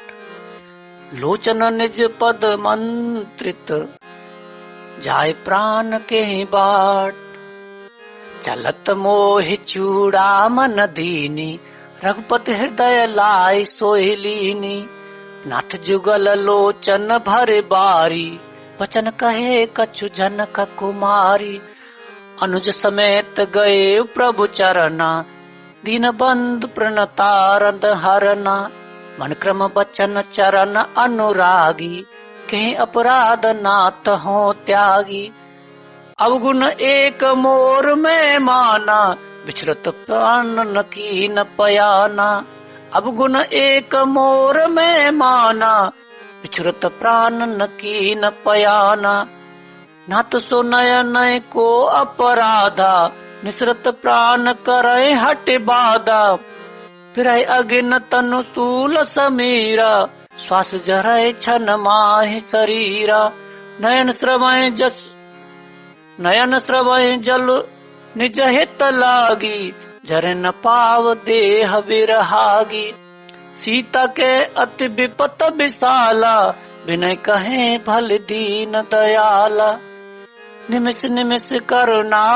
लोचन निज पद मंत्रित जाय प्राण के बाट। चलत मोहि चूड़ा मन दीनी, रघुपति हृदय लाई सोहिलीनी। नाथ जुगल लोचन भर बारी, वचन कहे कछु जनक कुमारी। अनुज समेत गए प्रभु चरना, दीन बंधु प्रणतारद हरना। मन क्रम बचन चरण अनुरागी, कहीं अपराध नाथ हो त्यागी। अवगुण एक मोर में माना, विचरत प्राण न कीन पयाना। अवगुण एक मोर में माना, विचरत प्राण न कीन पयाना। ना तो सो नयन को अपराधा, निसरत प्राण करे हट बाधा। फिर अगिन तनु स्थूल समीरा, श्वास जरय छन माहि शरीरा। नयन श्रवय जल निज हित लागी, जरे न पाव देह विरहागी। सीता के अति विपत विशाला, विनय कहे भल दीन दयाला। निमिष निमिष करुणा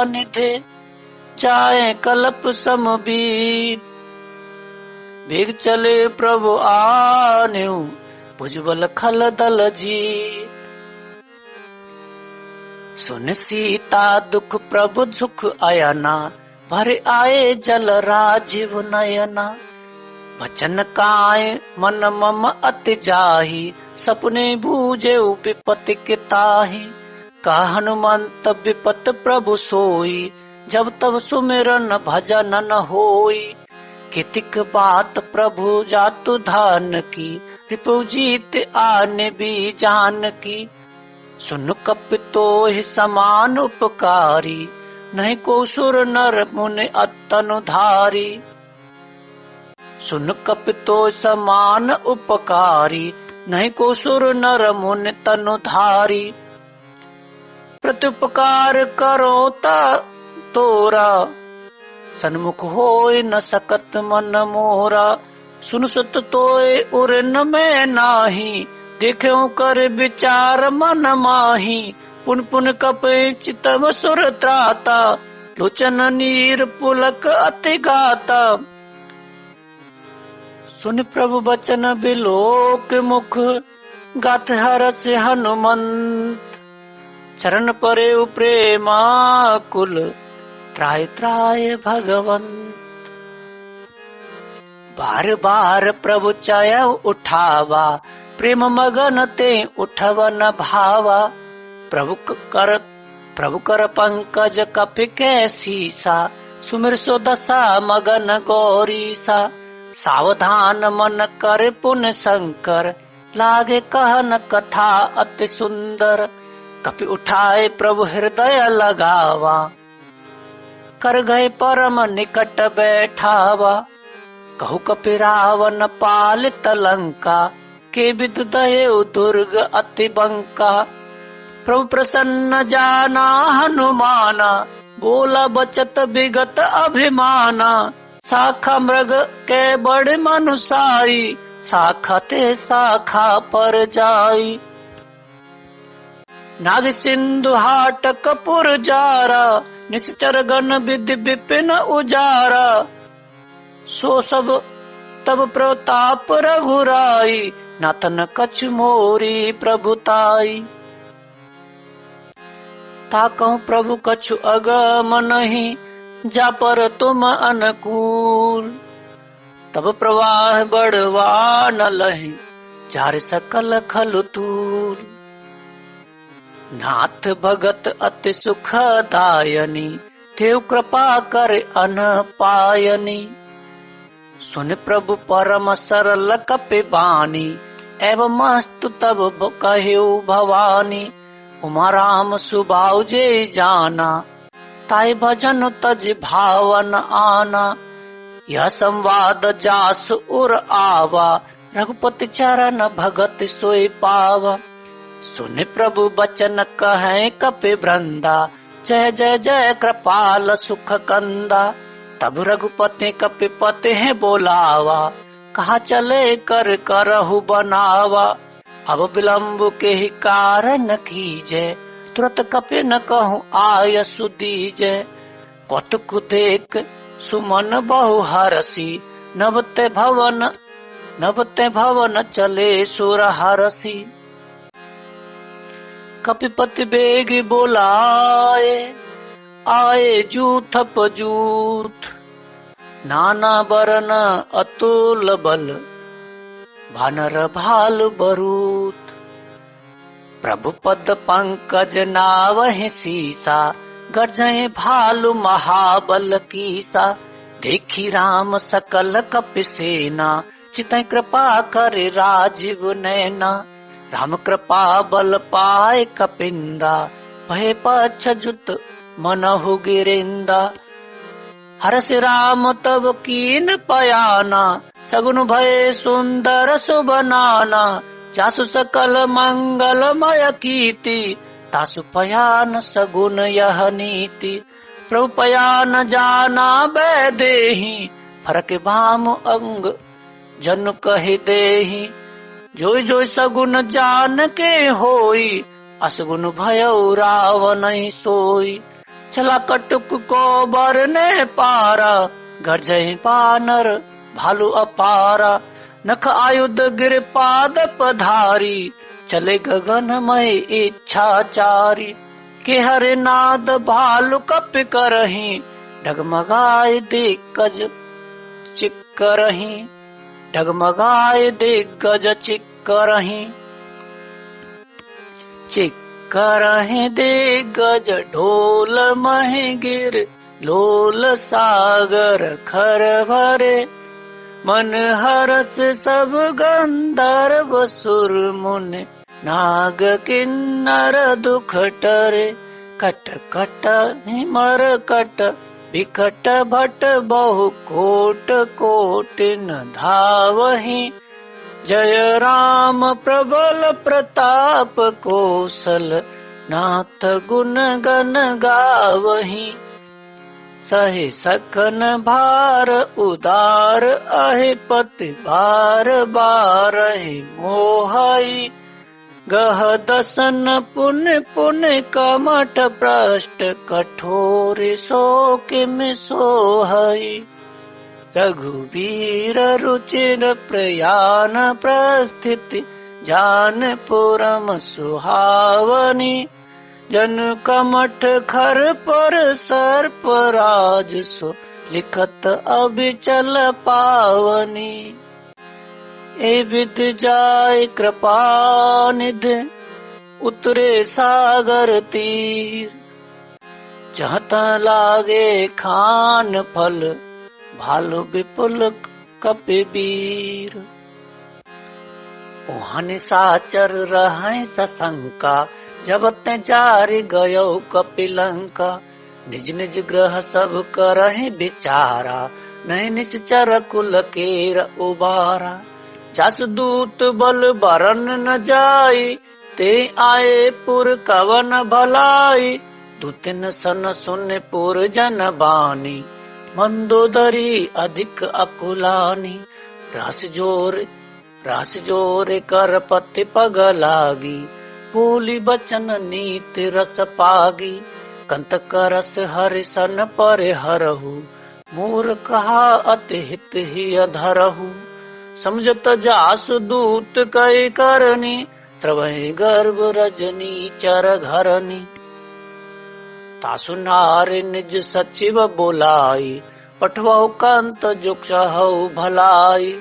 निधे, जाए कल्प समबीर। वेग चले प्रभु आन्यु, भुजबल खल दल जी। सुन सीता दुख प्रभु सुख अयना, भर आए जल राजीव नयना। वचन काय मन मम अति जाहि, सपने बूझे विपति के ताहि। का हनुमंत विपत प्रभु सोई, जब तब सुमिरन भजन न होई। कितिक बात प्रभु जातु धान की, रिपु जीत आने भी जान की। सुन कपितो ही समान उपकारी, नहीं को सुर नर मुनि अतनुधारी। सुन कपितो समान उपकारी, नहीं को सुर नर मुनि तनुधारी। प्रत्युपकार करो तोरा, सन्मुख होय न सकत मन मोरा। सुन सुत तोय उरन में नाही, देख्यो कर विचार मन माही। पुन पुन कपे चितव सुर त्राता, लोचन नीर पुलक अति गाता। सुन प्रभु बचन बिलोक मुख, गात हरस हनुमंत। चरण परे प्रेमा कुल, त्राय त्राय भगवंत। बार बार प्रभु चय उठावा, प्रेम मगन ते उठवन भावा। प्रभु कर पंकज कपि के सीसा, सुमिर सो दशा मगन गौरीसा। सावधान मन कर पुन शंकर, लागे कहन कथा अति सुंदर। कपि उठाए प्रभु हृदय लगावा, कर गए परम निकट बैठावा। कहु कपि रावण पालित लंका, के विद दये दुर्ग अति बंका। प्रभु प्रसन्न जाना हनुमाना, बोला बचत विगत अभिमाना। शाखा मृग के बड़े मनुसाई, शाखा ते शाखा पर जाई। नाग सिंधु हाट कपूर जारा, निश्चर गण विधि विपिन उजारा। सो सब तब प्रताप रघुराई, नातन कछु मोरी प्रभुताई। ताकहु प्रभु कछु अगम नहीं, जा पर तुम अनुकूल। तब प्रवाह बढ़वा न लहि, जार सकल खल तूल। नाथ भगत अति सुखदायनी, देव कृपा कर अन पायनी। सुन प्रभु परम सरल कपि बानी, एवं मस्तु तब कह्यो भवानी। उमा राम सुबाउ जे जाना, ताई भजन तज भावन आना। यह संवाद जास उर आवा, रघुपति चरण भगत सोई पावा। सुन प्रभु बचन कहे कपि वृंदा, जय जय जय कृपाल सुख कंदा। तब रघुपति कपिपति है बोलावा, कहा चले कर करहु बनावा। अब विलम्ब के ही कारण कीजे, तुरत कपि न कहूँ आय सुदीजे। कौतुक देख सुमन बहु हरसी, नभते भवन चले सुर हरसी। कपिपति बेग बोलाए, आए जूथ पजूथ। नाना बरन अतुल बल, भानर भालु बरूत। प्रभु पद पंकज नावहि सीसा, गर्जय भालु महाबल कीसा। देखी राम सकल कपि सेना, चितहि कृपा कर राजीव नैना। राम कृपा बल पाए कपिंदा, भय पच्छ जुत मनहु गिरिंदा। हरष राम तब कीन पयाना, सगुन भय सुंदर सुबनाना। जासु सकल मंगलमय कीर्ति, तासु पयान सगुन यह नीति। प्रभु पयान जाना बैदेही, फरक बाम अंग जन कहि देही। जोई जोई सगुन जान के होई, असगुन भयउ रावण सोई। चला कटुक को बरने पारा, गर्जहि बानर भालु अपारा। नख आयुध गिर पाद पधारी, चले गगनमय इच्छाचारी। के हरे नाद भालु कपि करही, डगमगाए दिग्गज चिक्करही। डगमगाए दिग्गज चिक्करही। चिक्करहि दिग्गज ढोल महि गिर, लोल सागर खर भरे। मन हरस सब गंधर्व सुर मुनि, नाग किन्नर दुख टरे। कट कट हिमर कट, बिकट भट बहु कोट कोट न धावहि। जय राम प्रबल प्रताप, कौशल नाथ गुण गण गावहि। सहि सकन भार उदार, अहि पति बार बारहि मोहई। गह दसन पुन पुन कमठ प्रष्ट, कठोर सो किम सोहई। रघुवीर रुचिर प्रयान प्रस्थिति, जानपुरम सुहावनी। जन कमठ खर पर सर्प राज, सो लिखत अबिचल पावनी। ए विद जाय कृपा निधि, उतरे सागर तीर। जहत लागे खान फल, भालु विपुल कपिवीर। ओहाँ निशाचर रहै सशंका, जब ते जारि गयो कपिलंका। निज निज ग्रह सब करहि विचारा, नहीं निश्चर कुल केर उबारा। जासु दूत बल बरन न जाई, ते आए पुर कवन भलाई। दूतिन सन सुन पुर जन बानी, मंदोदरी अधिक अकुलानी। रास जोर कर पति पग लागी, बोली बचन नीति रस पागी। कंतक रस हरिसन पर हरहु, मोर कहा अति हित ही अधरहु। समझत जासु दूत कई करनी, श्रवहि गर्भ रजनी चर घरनी। तासु नारि निज सचिव बोलाई, पठवहु कंत जुक्षहु भलाई।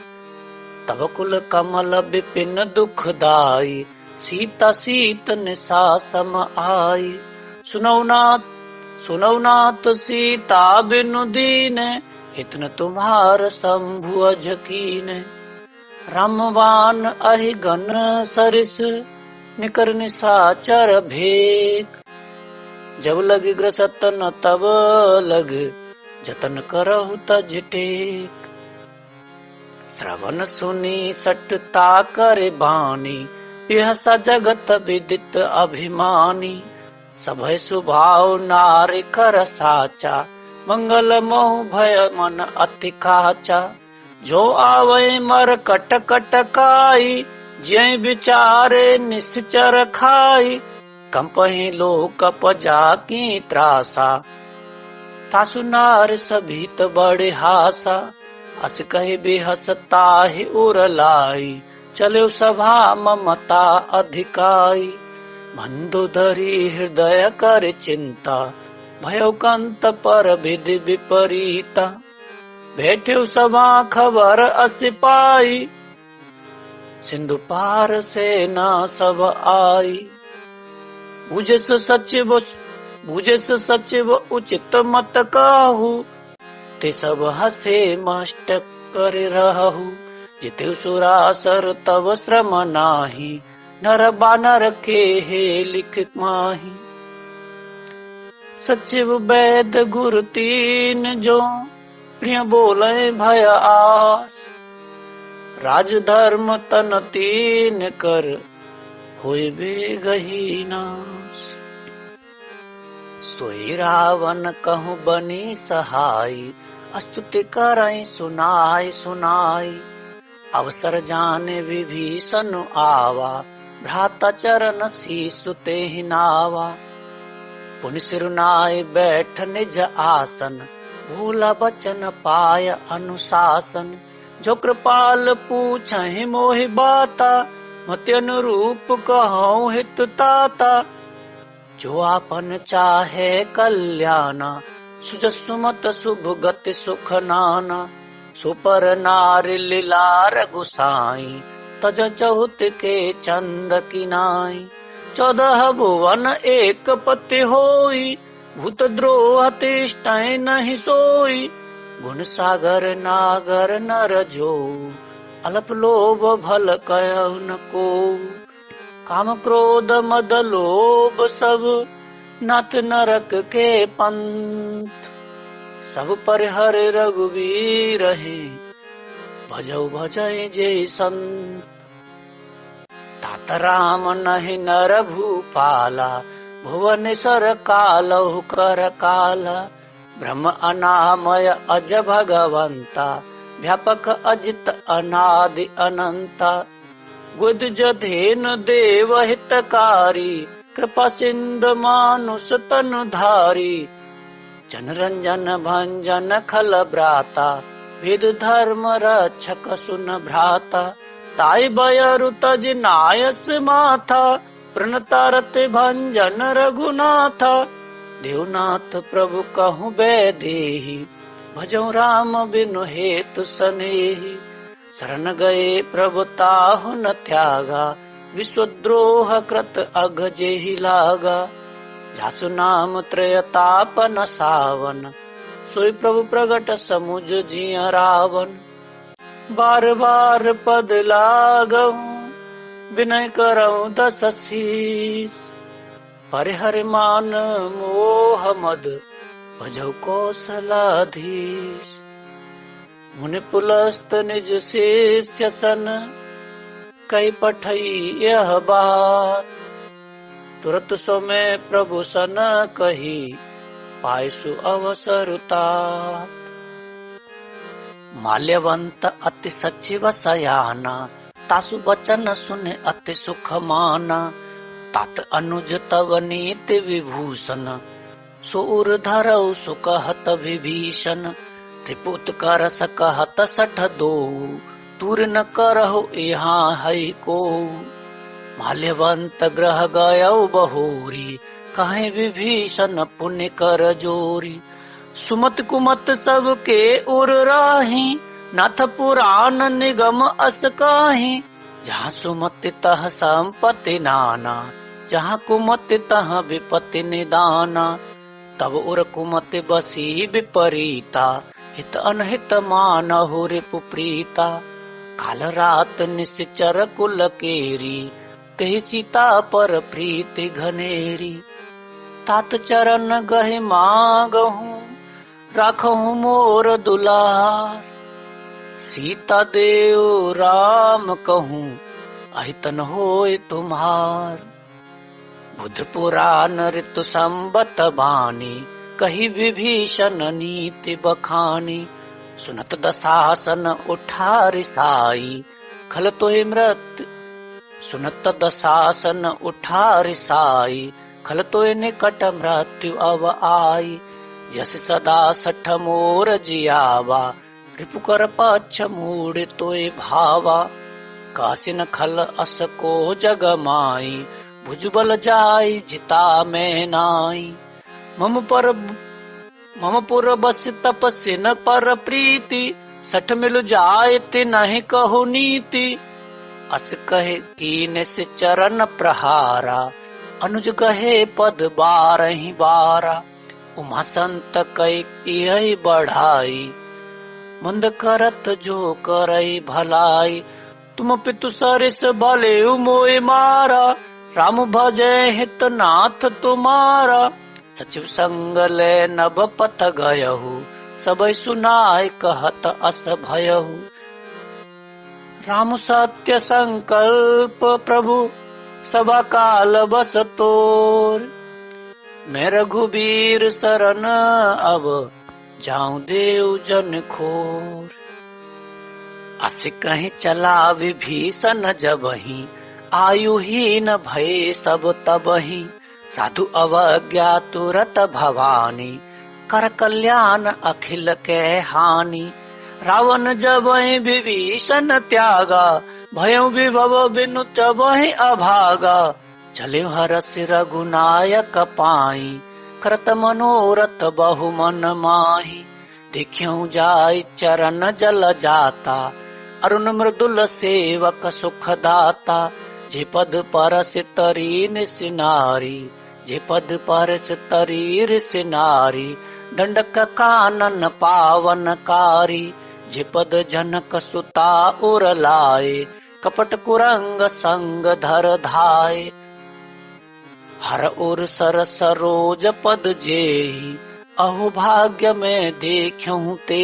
तब कुल कमल विपिन दुखदाई, सीता सीत निशा सम आई। सुनौ नाथ सीता बिनु दीने, इतन तुम्हार शंभु अझकीन। रामबाण अहि गण सरिस, निकर निशाचर भेद। जब लग ग्रसत न तब लग, जतन करहु तज टेक। श्रवण सुनी सटता करे बानी, यह सा जगत विदित अभिमानी, सभय स्वभाव नारी कर साचा, मंगल मोह भय मन अति काचा। जो आवे मर कट कट काई, ज्य विचारे निश्चर खाई, कंपहि लोक पजा की त्रासा, तासु नार सभीत बड़े हासा। अस कहि बेहसता ही उर लाई, चलो सभा ममता अधिकाई। बंधु धरी हृदय कर चिंता, भयो कंत पर विधि विपरीता। बैठे सभा खबर अस पाई, सिंधु पार से न सब आई। बुझस सचिव उचित मत कहू, ते सब हसे मष्ट कर रहू। जिते सुरासर तव श्रम नाही, नर बानर के हे लिख माही। सचिव वैद गुरु तीन जो, प्रिय बोले भय आस। राज धर्म तन तीन कर, होय बेगही नाश। सोई रावण कहूँ बनी सहाई, स्तुति करई सुनाई सुनाई। अवसर जाने विभीषण आवा, भ्राता चरण शीसु तेहि नावा। पुनि सिरुनाई बैठ निज आसन, भूला बचन पाय अनुशासन। जो कृपाल पूछहि मोहि बाता, मति अनुरूप कहूँ हित ताता। जो आपन चाहे कल्याणा, सुजस सुमत शुभ गति सुख नाना। सुपर नारी लीलार गुसाई, तज चहुत के चंद किनाई। 14 भुवन एक पति होई, भूत द्रोह तिष्ठै नहीं सोई। गुण सागर नागर नर जो, अल्प लोभ भल कयउ न को। काम क्रोध मद लोभ सब, नाथ नरक के पंथ। सब परिहर रघुवीर है, भजौ भजै जे संत। तात राम नहीं नर भूपाला, भुवनेश्वर कालहु कर काला। ब्रह्म अनामय अज भगवंता, व्यापक अजित अनादि अनंता। गुद जधेन देव हितकारी, कृपा सिंधु मानुष तनु धारी। जन रंजन भंजन खल ब्राता, वेद धर्म रक्षक सुन भ्राता। ताई बयरु तज नायस माथा, प्रणतारत भंजन रघुनाथा। देवनाथ प्रभु कहूँ बैदेही, भजौ राम बिनु हेतु सनेही। शरण गए प्रभु ताहु न त्यागा, विश्वद्रोह कृत अघ जेहि लागा। जासु नाम त्रयतापन सावन, सोई प्रभु प्रगट समुझ जिय रावण। बार बार पद लागहूँ, विनय करऊँ दस शीस। परिहर मान मोह मद, भजौ कौशलाधीश। मुनि पुलस्त निज शिष्य सन, कई पठई यह बात। तुरत सो में प्रभु सन कही, पायसु अवसर तात। माल्यवंत अति सचिव सयाना, तासु बचन सुने अति सुख माना। तात अनुज तव नीति विभूषण, सुर धरऊ सुकहत विभीषण। त्रिपुत कर सकहत सठ दो, दूर न करहु यहाँ है को। माल्यवंत ग्रह गयौ बहोरी, कहे विभीषण पुण्य कर जोरी। सुमत कुमत सबके उर राही, नाथ पुराण निगम अस काही। जहाँ सुमति तह संपत्ति नाना, जहाँ कुमति तह विपत्ति निदाना। तब उर कुमति बसी विपरीता, हित अनहित मानहु रिपु प्रीता। काल रात निश्चर कुल केरी, तेहि सीता पर प्रीति घनेरी। तात चरण गहि मांगहूँ, राखहूँ मोर दुलार। सीता देव राम कहूँ, अहितन होय तुम्हार। बुध पुराण ऋतु संबत बानी, कही विभीषण नीति बखानी। सुनत दशासन उठा रिसाई, खल तोय मृत्यु सुनत दशासन उठा रिसाई, खल तोय निकट मृत्यु अब आई। जस सदा सठ मोर जियावा, रिपु कर पक्ष मूड तोय भावा। कासिन खल अस को जग माई, भुजबल जाई जिता में नाई। मम पुर बस तपसिन पर प्रीति, सठ मिल जाय ते नहीं कहु नीति। अस कहे कीन से चरण प्रहारा, अनुज कहे पद बारहि बारा। उमा संत कई बढ़ाई, मंद करत जो करई भलाई। तुम पितु सरिस भले मोय मारा, राम भजय हित नाथ तुम्हारा। सचिव संग ले नभ पथ गयहु, सबई सुनाय कहत अस भयहु। राम सत्य संकल्प प्रभु, सभा काल बस तोर। मैं रघुबीर शरण अब, जाऊं देव जन खोर। अस कहीं चला विभीषण जबहि, आयुहीन भय सब तबहि। साधु अवज्ञा तुरत भवानी, कर कल्याण अखिल के हानि। रावण जबहि विभीषण त्यागा, भयउ विभव बिनु तबहि अभागा। चले हरष रघुनायक पाई, करत मनोरथ बहु मन माही। देखियो जाय चरण जल जाता, अरुण मृदुल सेवक सुख दाता। जे पद परस तरी निसिनारी, जे पद परस तरी रिसिनारी। दंडक कानन पावनकारी, जे पद जनक सुता उर लाए। कपट कुरंग संग धर धाय, हर उर सर सरोज पद जेहि। अहो भाग्य में देखूं ते,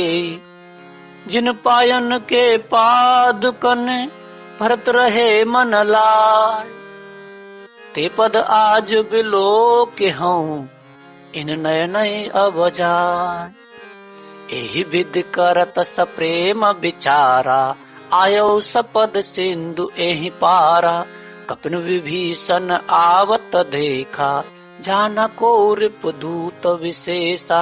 जिन पायन के पादुकन भरत रहे मन लाय। ते पद आज बिलो के हूँ, इन नयन अब जाय। एहि विधि करत सप्रेम विचारा, आयो सपद सिंधु एहि पारा। कपिन विभीषण आवत देखा, जाना को रिपुदूत विशेषा।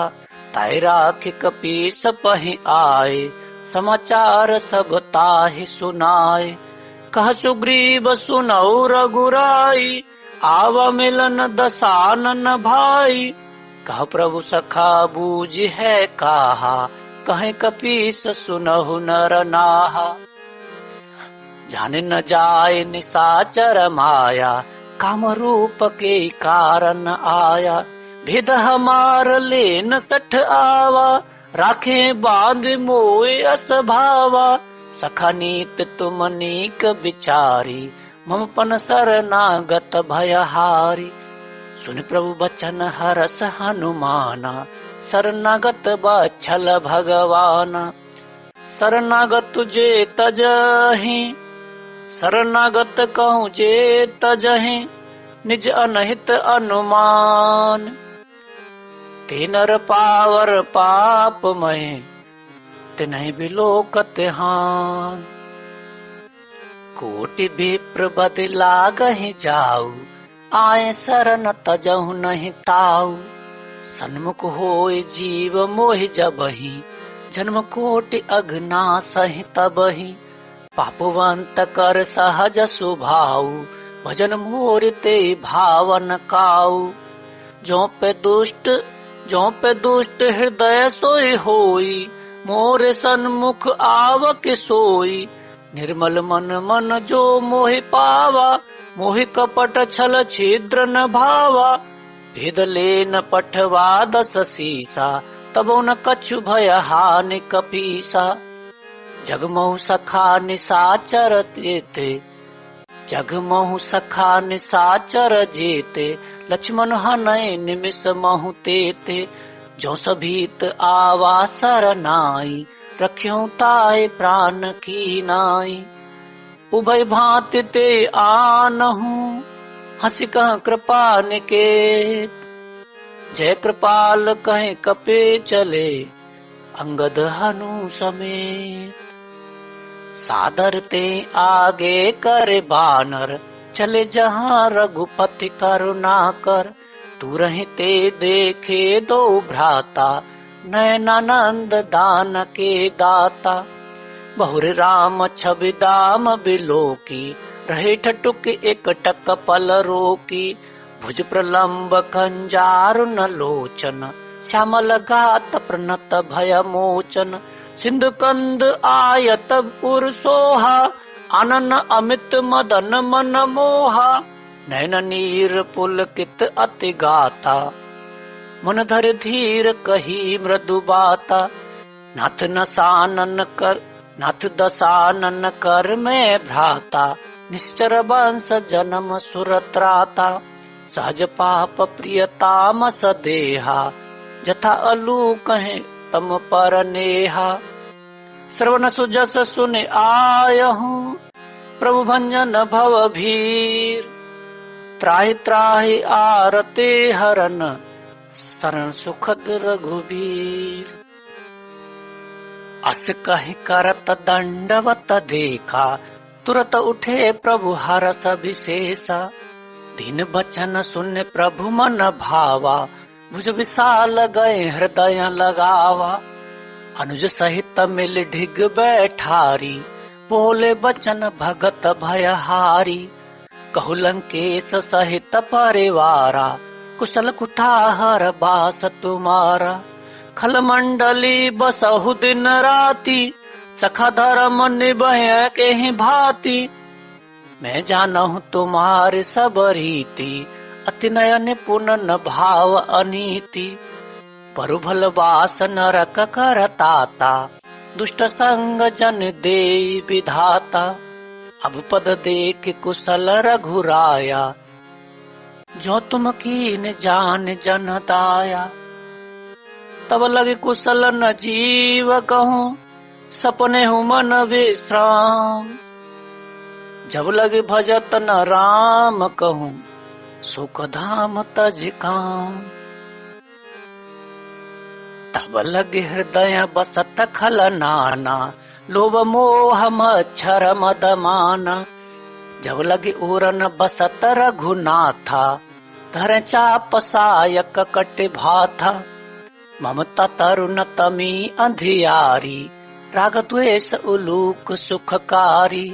ताहि राखि कपीस पहि आए, समाचार सब ताहि सुनाए। कह सुग्रीव सुनौ रघुराई, आव मिलन दसानन भाई। कह प्रभु सखा बूझ है काहा, कहे कपीस सुनहु नर नाहा। जाने न जाय निशाचर माया, काम रूप के कारण आया। भेद हमार लेन सठ आवा, राखे बांध मोए अस भावा। सखा नीत तुम नीक विचारी, मम पन शरणागत भयहारी। सुन प्रभु बचन हरस हनुमाना, शरणागत बछल भगवाना। शरणागत जे तजहि, शरणागत कहूँ जे तजहि। निज अनहित अनुमान, ते नर पावर पाप मय। तिन्हि बिलोकत हान, कोटि विप्र बद लागहि जाऊ। आए शरण तजहु नहीं ताऊ। सन्मुख होय जीव मोहि जबहि, जन्म कोटि अघनासहि तबहि। पापवंत कर सहज सुभाऊ, भजन मोर ते भावन काऊ। जो पे दुष्ट हृदय सोई होई, मोर सन्मुख आवक सोई। निर्मल मन जो मोहि पावा, मोहि कपट छल छिद्र न भावा। भेद लेन पठवा दस सीसा, तबो न कछु भय हानि कपीसा। जगमहु सखा निशाचर जेते, जगमहु सखा निशाचर जेते। लक्ष्मण हनय निमिष महु तेते। जो सभीत आवा सरनाई, रख्यों ताय प्राण की नाई। उभय भांति ते आनहु, हंसी कह कृपा निकेत। जय कृपाल कहें कपे चले, अंगद हनु समेत। सादर ते आगे करे बानर, चले जहाँ रघुपति करुणा कर। तू रहते देखे दो भ्राता, नयनानंद दान के दाता। बहुर राम छवि दाम बिलोकी, रहे ठटुक एक टक पल रोकी। भुज प्रलम्ब कंजारु न लोचन, श्यामल गात प्रणत भय मोचन। सिंधु कंद आयत उर सोहा, आनन अमित मदन मन मोहा। नैन नीर पुलकित अति गाता, मन धर धीर कही मृदु बाता। नाथ नसानन कर, नाथ दसानन कर में भ्राता। निश्चर वंश जन्म सुरत्राता, सहज पाप प्रियताम सदेहा। जथा अलू कहे तम पर नेहा। श्रवण सुजस सुन आयहूँ, प्रभु भंजन भव भीर। त्राहि त्राहि आरते हरन, शरण सुखद रघुबीर। अस कहि करत दंडवत देखा, तुरत उठे प्रभु हरस विशेषा। दीन बचन सुन प्रभु मन भावा, भुज विशाल गए हृदय लगावा। अनुज सहित मिल ढिग बैठारी, बोले बचन भगत भयहारी। कहु लंकेश सहित परिवारा, कुशल कुठार बास तुम्हारा। खल मंडली बसहु दिन राती, सखा धर्म निभय के ही भांति। मैं जानहु तुम्हारे सब रीति, अति नयन पुनन भाव अनीति। परु भल वास नरक करताता, दुष्ट संग जन दे विधाता। अब पद देख कुशल रघुराया, जो तुम कीन जान जन दाया। तब लगे कुशल न जीव कहूँ, सपने हूँ मन विश्राम। जब लगे भजत न राम कहूँ, सुख धाम तज काम। तब लगे हृदय बसत खल नाना, लोभ मोह मच्छर मद माना। जब लगे उरन बसत रघुनाथा, धर चाप सायक कट भाथा। ममता तरुण तमी अंधियारी, राग द्वेष उलूक सुखकारी।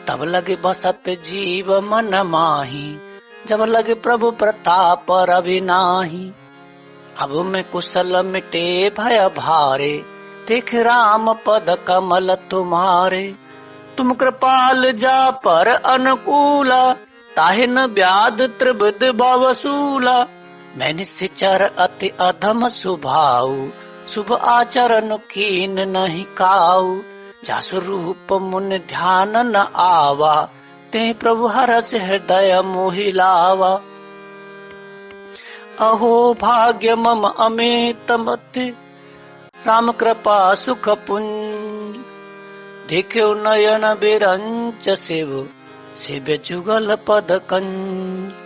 तब लगे बसत जीव मन माही, जब लगे प्रभु प्रताप रवि नाही। अब मैं कुशल मिटे भय भारे, देख राम पद कमल तुम्हारे। तुम कृपाल जा पर अनुकूला, ताहि न व्याध त्रिविध भवसूला। मैं निश्चर अति अधम सुभाऊ, शुभ आचरण कीन नहीं काऊ। जासु रूप मुन ध्यान न आवा, ते प्रभु हरस हृदय मोहि लावा। अहो भाग्य मम अमित मति, राम कृपा सुख पुंज। देखो नयन बिरंच शिव, शिव जुगल पद कंज।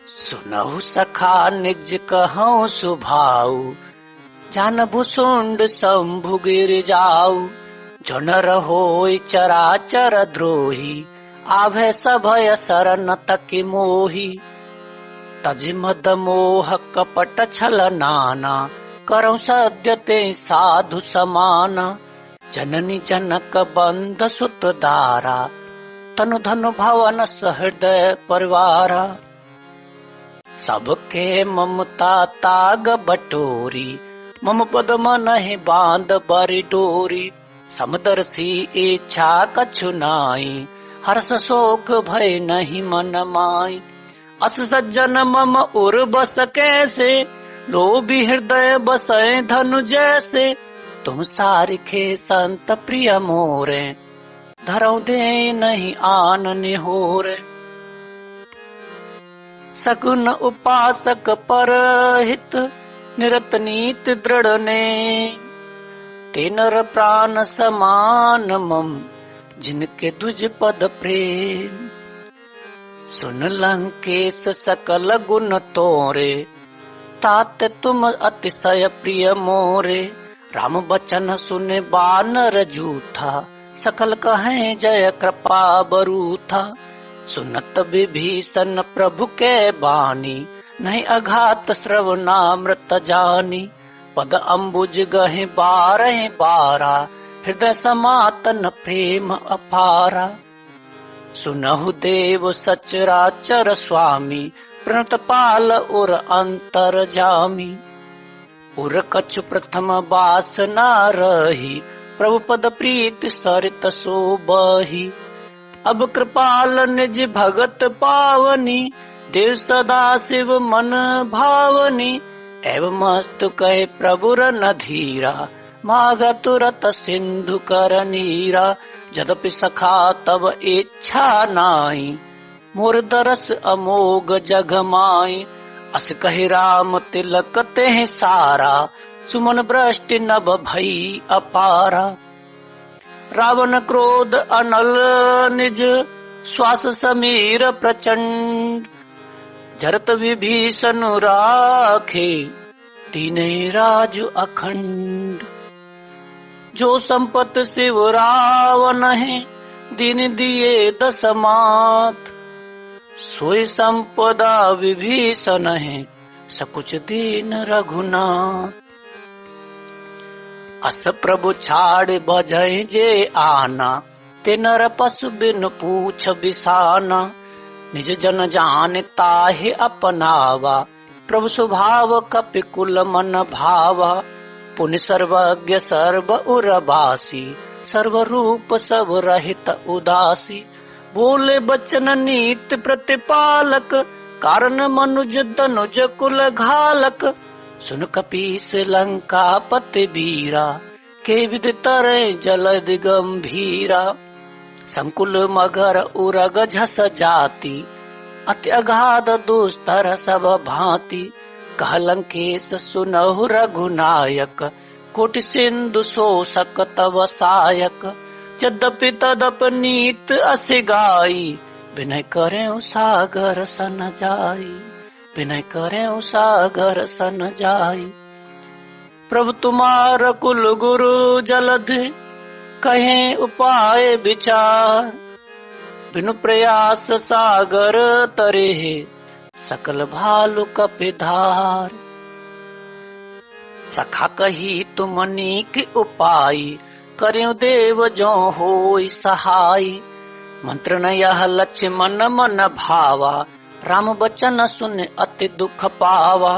सुनहु सखा निज कहूँ सुभाऊ, जान भुसुंड शंभु गिर जाऊ। जो नर होई चराचर द्रोही, आभे सभय शरण तकि मोही। तजि मद मोह कपट छल नाना, करौ सद्य ते साधु समाना। जननी जनक बंध सुत दारा, तनु धनु भवन सहृदय परिवारा। सबके ममता ताग बटोरी, मम पद मनहि बांध बरि डोरी। समदर्शी इच्छा कछु नाई, हर्ष शोक भय नहीं मन माई। अस सज्जन मम उर बस कैसे, लोभी हृदय बसै धनु जैसे। तुम सारिखे संत प्रिय मोरे, धरौ दे नहीं आन निहोरे। सगुन उपासक परहित, निरत नीति दृढ़ ने। ते नर प्राण समान मम, जिनके दुज पद प्रेम। सुन लंकेश सकल गुण तोरे, तात तुम अतिशय प्रिय मोरे। राम बचन सुने बानर जूथा, सकल कहें जय कृपा बरूथा। सुनत विभीषण प्रभु के बानी, नहीं अघात श्रवणामृत जानी। पद अम्बुज गहे बारह बारा, हृदय समातन प्रेम अपारा। सुनहु देव सचराचर स्वामी, प्रणत पाल उर अंतर जामी। उर कछु प्रथम वासना रही, प्रभु पद प्रीत सरित सोबही। अब कृपाल निज भगत पावनी, देव सदा शिव मन भावनी। एवं मस्तु कहे प्रभु रन धीरा, माघ तुरत सिंधु कर नीरा। जदपि सखा तब इच्छा नाई, मोर दरस अमोघ जग माई। अस कहि राम तिलक ते सारा, सुमन वृष्टि नभ भई अपारा। रावण क्रोध अनल निज, श्वास समीर प्रचंड। जरत विभीषण राखे, तीने राजु अखंड। जो संपत शिव रावण है, दीन दिए दस मात। सोई संपदा विभीषण है, सकुच दीन रघुनाथ। अस प्रभु छाड़ बजै जे आना, ते नर पशु बिन पूछ बिसाना। निज जन जान ताहि अपनावा, प्रभु स्वभाव कपिकुल मन भावा। पुनि सर्वज्ञ सर्व उरबासी, सर्व रूप सब रहित उदासी। बोले बचन नीत प्रतिपालक, कारण मनुज तनुज कुल घालक। सुन कपीस लंका पति बीरा, के विद तरे जलद गंभीरा। संकुल मगर उरग झस जाति, अति अगाध दुस्तर सब भांति। कह लंकेश सुनहु रघुनायक, कोटि सिंधु शोषक तव सायक। यद्यपि तदप नीत अस गाई, विनय करें सागर सन जाई। विनय करें सागर सन जाई। प्रभु तुम्हार कुल गुरु जलधि, कहें उपाय विचार। बिनु प्रयास सागर तरे, सकल भालु कपिधार। सखा कही तुम नीक उपाय, करें देव जो होई सहाय। मंत्र न यह लक्ष्मण मन भावा, राम बचन सुन अति दुख पावा।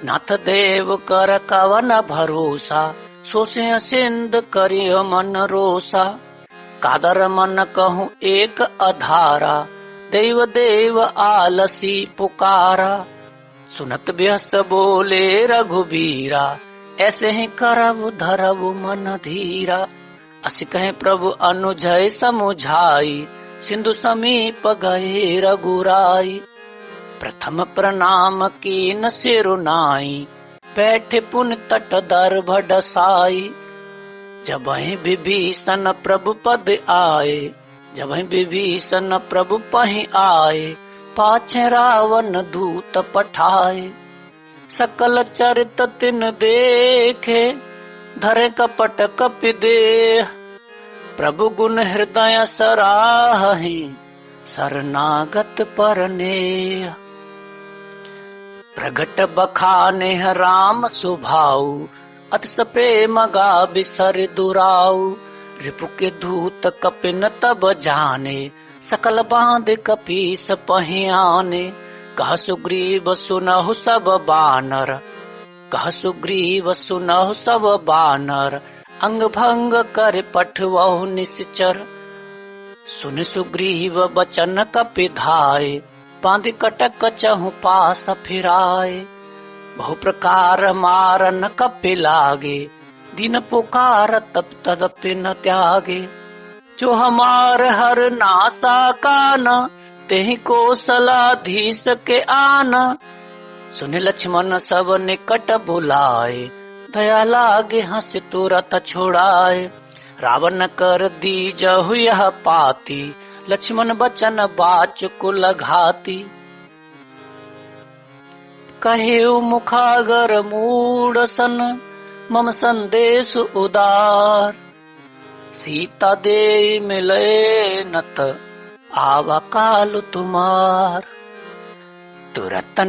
नाथ देव कर कवन भरोसा, सोसे सिंध करियो मन रोसा। कादर मन कहूँ एक अधारा, देव देव आलसी पुकारा। सुनत व्यस बोले रघुबीरा, ऐसे ही करब धरब मन धीरा। अस कहे प्रभु अनुजय समुझाई, सिंधु समीप गए रघुराई। प्रथम प्रणाम कीन सिरुनाई, बैठे पुन तट दर्भ डसाई। जब विभीषण प्रभु पद आए, जब विभीषण प्रभु पहि आए। पाछे रावण दूत पठाए, सकल चरित तिन देखे। धरे कपट कपि देह, प्रभु गुण हृदय सराहि। शरणागत पर नेह, प्रगट बखाने राम सुभाऊ। अतिस प्रेम गा बिसर दुराऊ। रिपु के दूत कपिन तब जाने, सकल बांध कपीस पहियाने। कह सुग्रीव सुनहु सब बानर, कह सुग्रीव सुनहु सब बानर। अंग भंग कर पठवहु निश्चर, सुन सुग्रीव बचन कपि धाय। बांधि कटक चहु पास फिराए, बहु प्रकार मारन कपि लागे। दिन पुकार तब तदपि न त्यागे, जो हमार हर नासा काना। तेहि कौशलाधीश के आना, सुन लक्ष्मण सब निकट बुलाए। दया लागे हंस तुरत छुड़ाए, रावण कर दीजहु यह पाती, लक्ष्मण बचन बाच कुल घाती। कहेउ मुखागर मूढ़ सन, मम संदेश उदार। सीता दे मिले नत, आवा काल तुम्हार। तुरत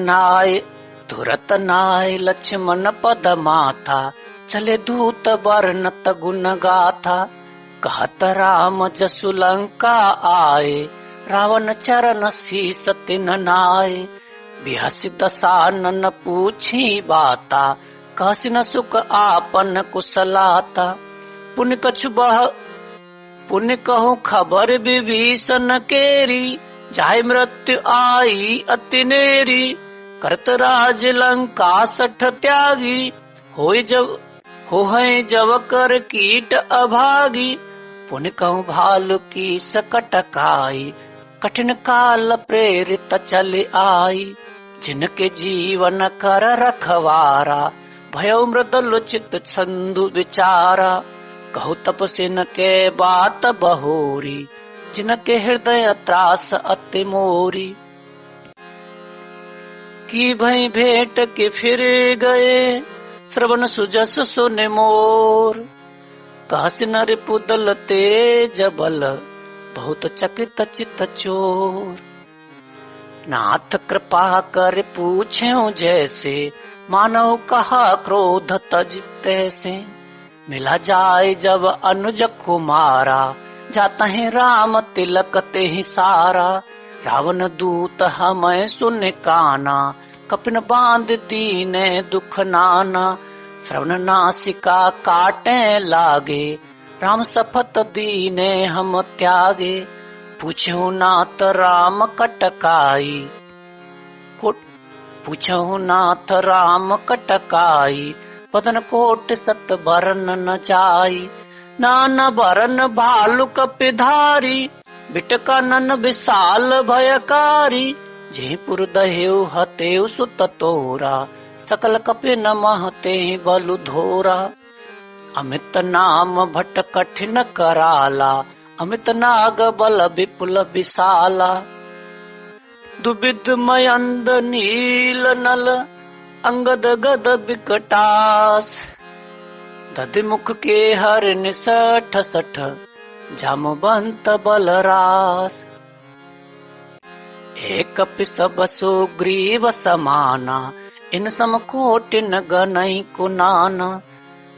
नाय लक्ष्मण पद माथा, चले दूत बरनत गुण गाथा। कहत राम जसु लंका आए, रावण चरण शीस तिन नाय। बिहसि दसानन पूछी बाता, कहसि न सुख आपन कुशलाता। पुण्य कहूँ खबर विभीषण केरी, जाय मृत्यु आई अति नेरी। करत राज लंका सठ त्यागी, होय जब कर कीट अभागी। पुण्य कहूँ भालु की सकट काई, कठिन काल प्रेरित चल आई। जिनके जीवन कर रखवारा, भयो मृदुल चित संधु विचारा। कहु तपसिन के बात बहोरी, जिनके हृदय त्रास अति मोरी। की भई भेंट के फिर गए, श्रवण सुजस सुने मोर। कहसि नर पुदल तेज बल, बहुत चकित चित चोर। नाथ कृपा कर पूछें जैसे, मानव कहा क्रोध तज तैसे। मिला जाय जब अनुज कुमारा, जाता है राम तिलक ते ही सारा। रावण दूत हमें सुन काना, कपिन बांध दीने दुख नाना। श्रवण नासिका काटे लागे, राम सपत दीने हम त्यागे। पूछहु नाथ राम कटकाई, पूछहु नाथ राम कटकाई। पदन कोट सत बरन न जाई, नाना बरन भालु कपिधारी। बिटकानन विशाल भयकारी, जयपुर दहेउ हतेउ सुत तोरा। सकल कपिन महते बलु धोरा। अमित नाम भट कठिन कराला, अमित नाग बल विपुल विशाला। दुबिद मयंद नील नल, अंगद गद विकटास। दधिमुख के हर निसठ सठ, जामवंत बलरास। एक पिसब सुग्रीव समाना, इन सम कोटिन गनई कुनाना।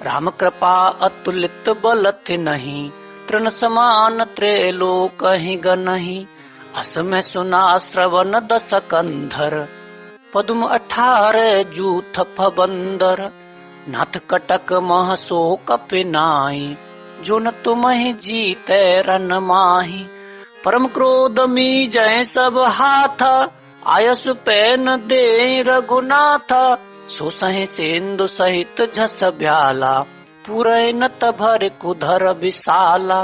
राम कृपा अतुलित बल तिन्हि, तृण समान त्रैलोक ही गनहि। अस में सुना श्रवण दस कंधर, पद्म 18 जूथ फबंदर। नाथ कटक मह सो कपिनाई, जो न तुम्हि जीते रन माही। परम क्रोध मी जय सब हाथा, आयस पैन दे रघुनाथ। सो सहे सेंदु सहित झस ब्याला, पूरे नत भर कुधर विशाला।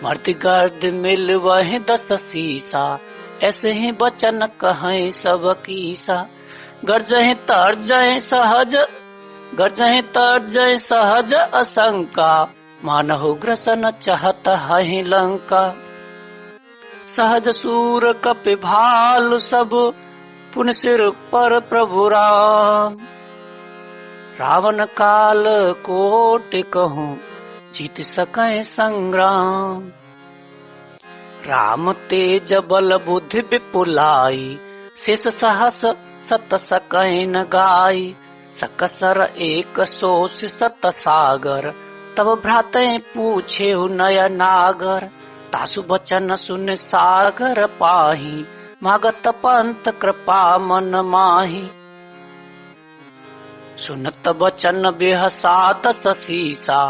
मर्ति गर्द मिल वह 10 सीसा, ऐसे ही बचन कहें सब कीसा। गर्जहि तर्जय सहज असंका, मानहु ग्रसन चाहत हहि लंका। सहज सूर कपि भालु सब, पुन सिर पर प्रभु राम। रावण काल कोट कहूँ, जीत सकै संग्राम। राम तेज बल बुद्धि विपुलाई, शेष सहस सत सकै न गाई। सकसर एक सोष सत सागर, तब भ्राते पूछे नय नागर। तासु बचन सुन सागर पाही, मागत पंथ कृपा मन माही। सुनत बचन बेहसा 10 सीसा,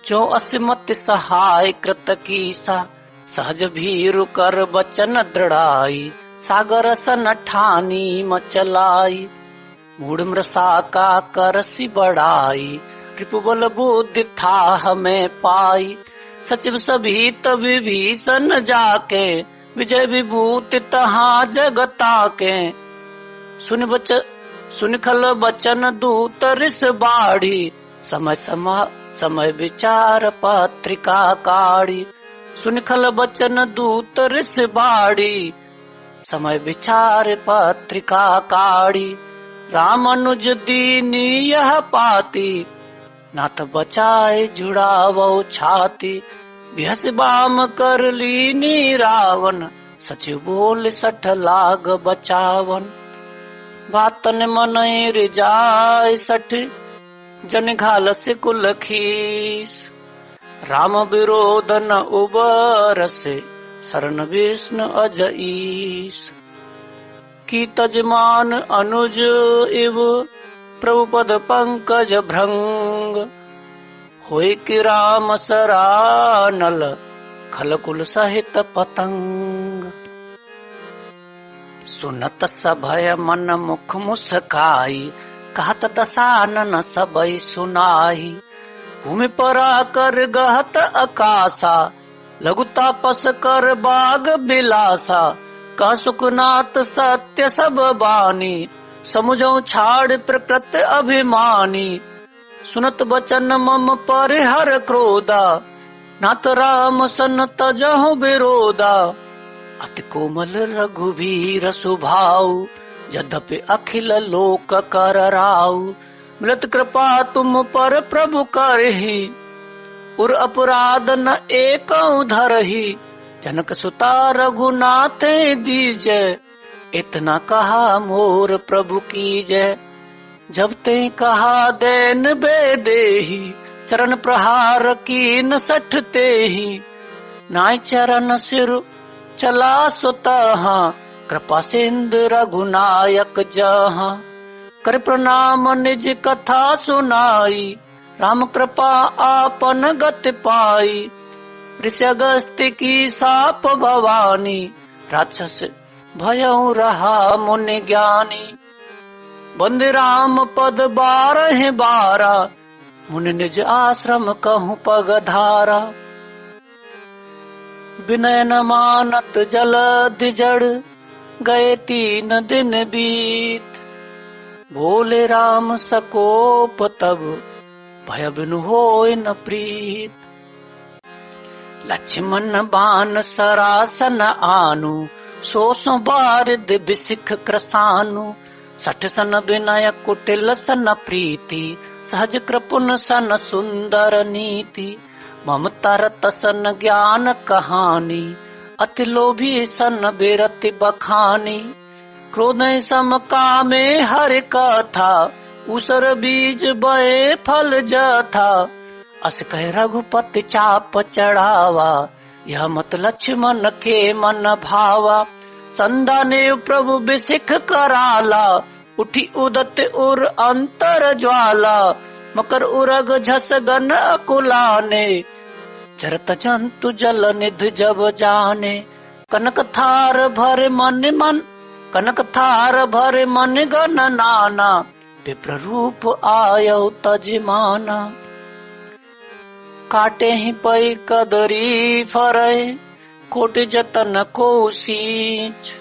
जो असिमति सहाय कृत कीसा। सहज भीरु कर बचन दृढ़ाई, सागर सन ठानी मचलाई। मूढ़ मृषा का करसी बढ़ाई, रिपुबल बुद्धि था हमें पाई। सचिव सभी तभी भीषण जाके, विजय विभूति तहाँ जगता के। सुन खल बचन दूत रिस बाढ़ी, समय विचार पत्रिका काढ़ी, सुनखल बचन दूत रिस बाड़ी। समय विचार पत्रिका काढ़ी, राम अनुज दीनी यह पाती। नाथ बचाए जुड़ावो छाती, बिहस बाम कर लीनी रावण। सचिव बोल 60 लाग बचावन। बातन मन रिजाय 60, जन घालस कुल खीस। राम विरोध न उबरसे, शरण विष्णु अजईस। की तजमान अनुज इव, प्रभु पद पंकज भृंग। होय कि राम सरानल, खलकुल सहित पतंग। सुनत सभय मन मुख मुस्काई, कहत दसानन सबई सुनाई। भूमि परा कर गहत अकासा, लघु तापस कर बाग बिलासा। कह सुखनाथ सत्य सब बानी, समुझौ छाड़ प्रकृति अभिमानी। सुनत बचन मम परिहर क्रोधा, नाथ राम सन तजहु विरोधा। अति कोमल रघुवीर सुभाऊ, यद्यपि अखिल लोक कर राऊ। मृत कृपा तुम पर प्रभु करहि, उर अपराध न एकौ धरहि। जनक सुता रघुनाथ दीजै, इतना कहा मोर प्रभु कीजै। जब ते कहा देन बेदेहि, चरण प्रहार कीन 60 तेहि। नाय चरण सिर चला सुतहा, कृपा सिंधु रघुनायक जहाँ। कर प्रणाम निज कथा सुनाई, राम कृपा आपन गति पाई। ऋषि अगस्त्य की साप भवानी, राक्षस भयउ रहा मुनि ज्ञानी। बंदे राम पद 12 मुनि निज आश्रम कहूँ पगधारा। विनय न मानत जलधि जड़, गए 3 दिन बीत। बोले राम सकोप तब, भय बिनु होय न प्रीत। लक्ष्मण बान सरासन आनु, सो बारिद बिसिख क्रसानु। 60 सन विनय कुटिल सन प्रीति, सहज कृपुन सन सुंदर नीति। ममता रत सन ज्ञान कहानी, अति लोभी सन बिरति बखानी। क्रोध सम कामे हरि कथा, उसर बीज बए फल जथा। अस कह रघुपति चाप चढ़ावा, यह मत लक्ष्मण के मन भावा। संधाने प्रभु बिसिख कराला, उठी उदत उर अंतर ज्वाला। मकर उरग झस गन अकुलाने, चरत जंतु जल निध जब जाने। कनक थार भर मन गण नाना, विप्र रूप आयो तजिमाना। काटे ही पई कदरी फरय, कोटि जतन को सींच।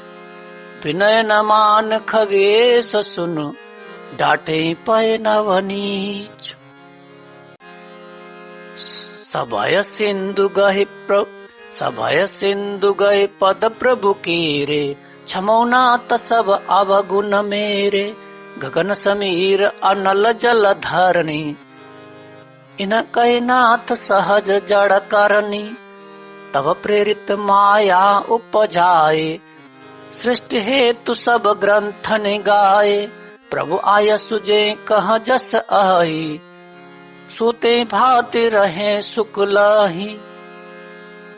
विनय न मान खगेश सुन, डांटे पय नवनीच। सभय सिंधु गए पद प्रभु कीरे। क्षमौनाथ सब अवगुण मेरे, गगन समीर अनल जल धरणी। इन कहे नाथ सहज जड़ करनी, तब प्रेरित माया उपजाए। सृष्टि हेतु सब ग्रंथ ने गाए, प्रभु आय सुजे कह जस आई। सोते भाति रहे सुख लही,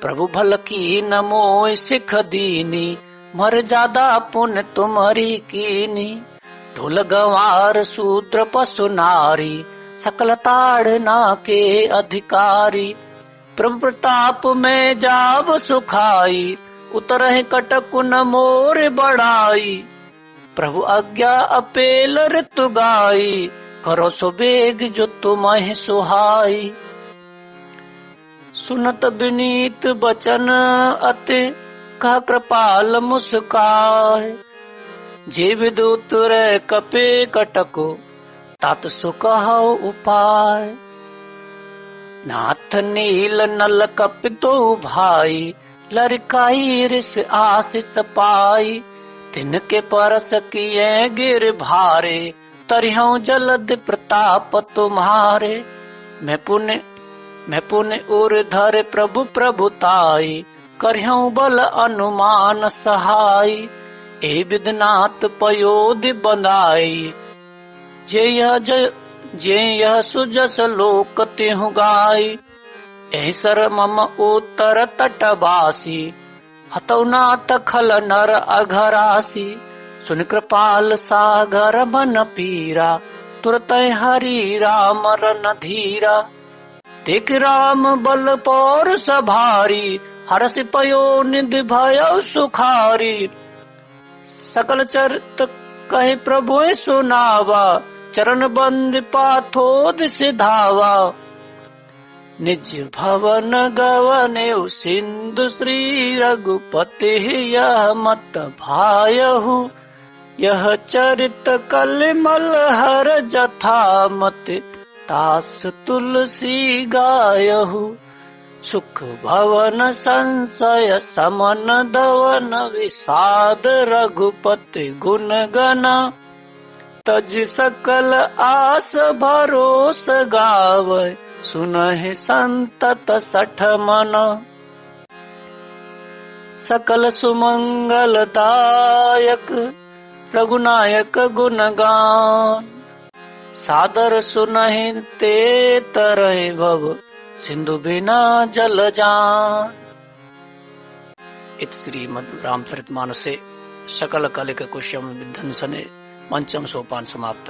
प्रभु भल की न मोय सिख दीनी। मर जादा पुण्य तुम्हारी कीनी, ढोल गंवार शूद्र पशु नारी। सकल ताड़ना के अधिकारी, प्रभु प्रताप में जाव सुखाई। उतरहि कटक न मोर बढ़ाई, प्रभु आज्ञा अपेल ऋतु गाई। करो सो बेग जो तुम्हें सुहाई। सुनत विनीत बचन अति, कह कृपाल मुस्काय। जे विदुत रे कपे कटको, तात सुख हौ उपाय। नाथ नील नल कपितो भाई, लड़काई रिस आशीष पाई। तिनके परस किए गिर भारे, तरिहु जलद प्रताप तुम्हारे। मैं पुण्य उर धर प्रभु प्रभुताई, करहु बल अनुमान सहाय। ए विदनाथ पयोधि बंधाई, जे यह सुजस लोक तेहु गाय। ऐसर मम उत्तर तटवासी, हतौ नाथ खल नर अघरासी। सुन कृपाल सागर मन पीरा, तुरत हरि राम रन धीरा। देख राम बल पौरुष भारी, हरष पयो निधि भयो सुखारी। सकल चरित कहे प्रभु सुनावा, चरण बंद पाथोद सिधावा। निज भवन गवने सिंधु श्री रघुपति, यह मत भायहु। यह चरित कलिमल हर जथा मत, तास तुलसी गायहु। सुख भवन संशय समन दवन, विषाद रघुपति गुण गना। तज सकल आस भरोस गावै, सुनहि संतत सठ मन। सकल सुमंगल दायक, रघुनायक गुणगान। सादर सुनहि ते तरहि भव, सिंधु बिना जल जान। इत श्रीमद् रामचरितमानसे सकल कलिक कुशम विध्वंसने पंचम सोपान समाप्त।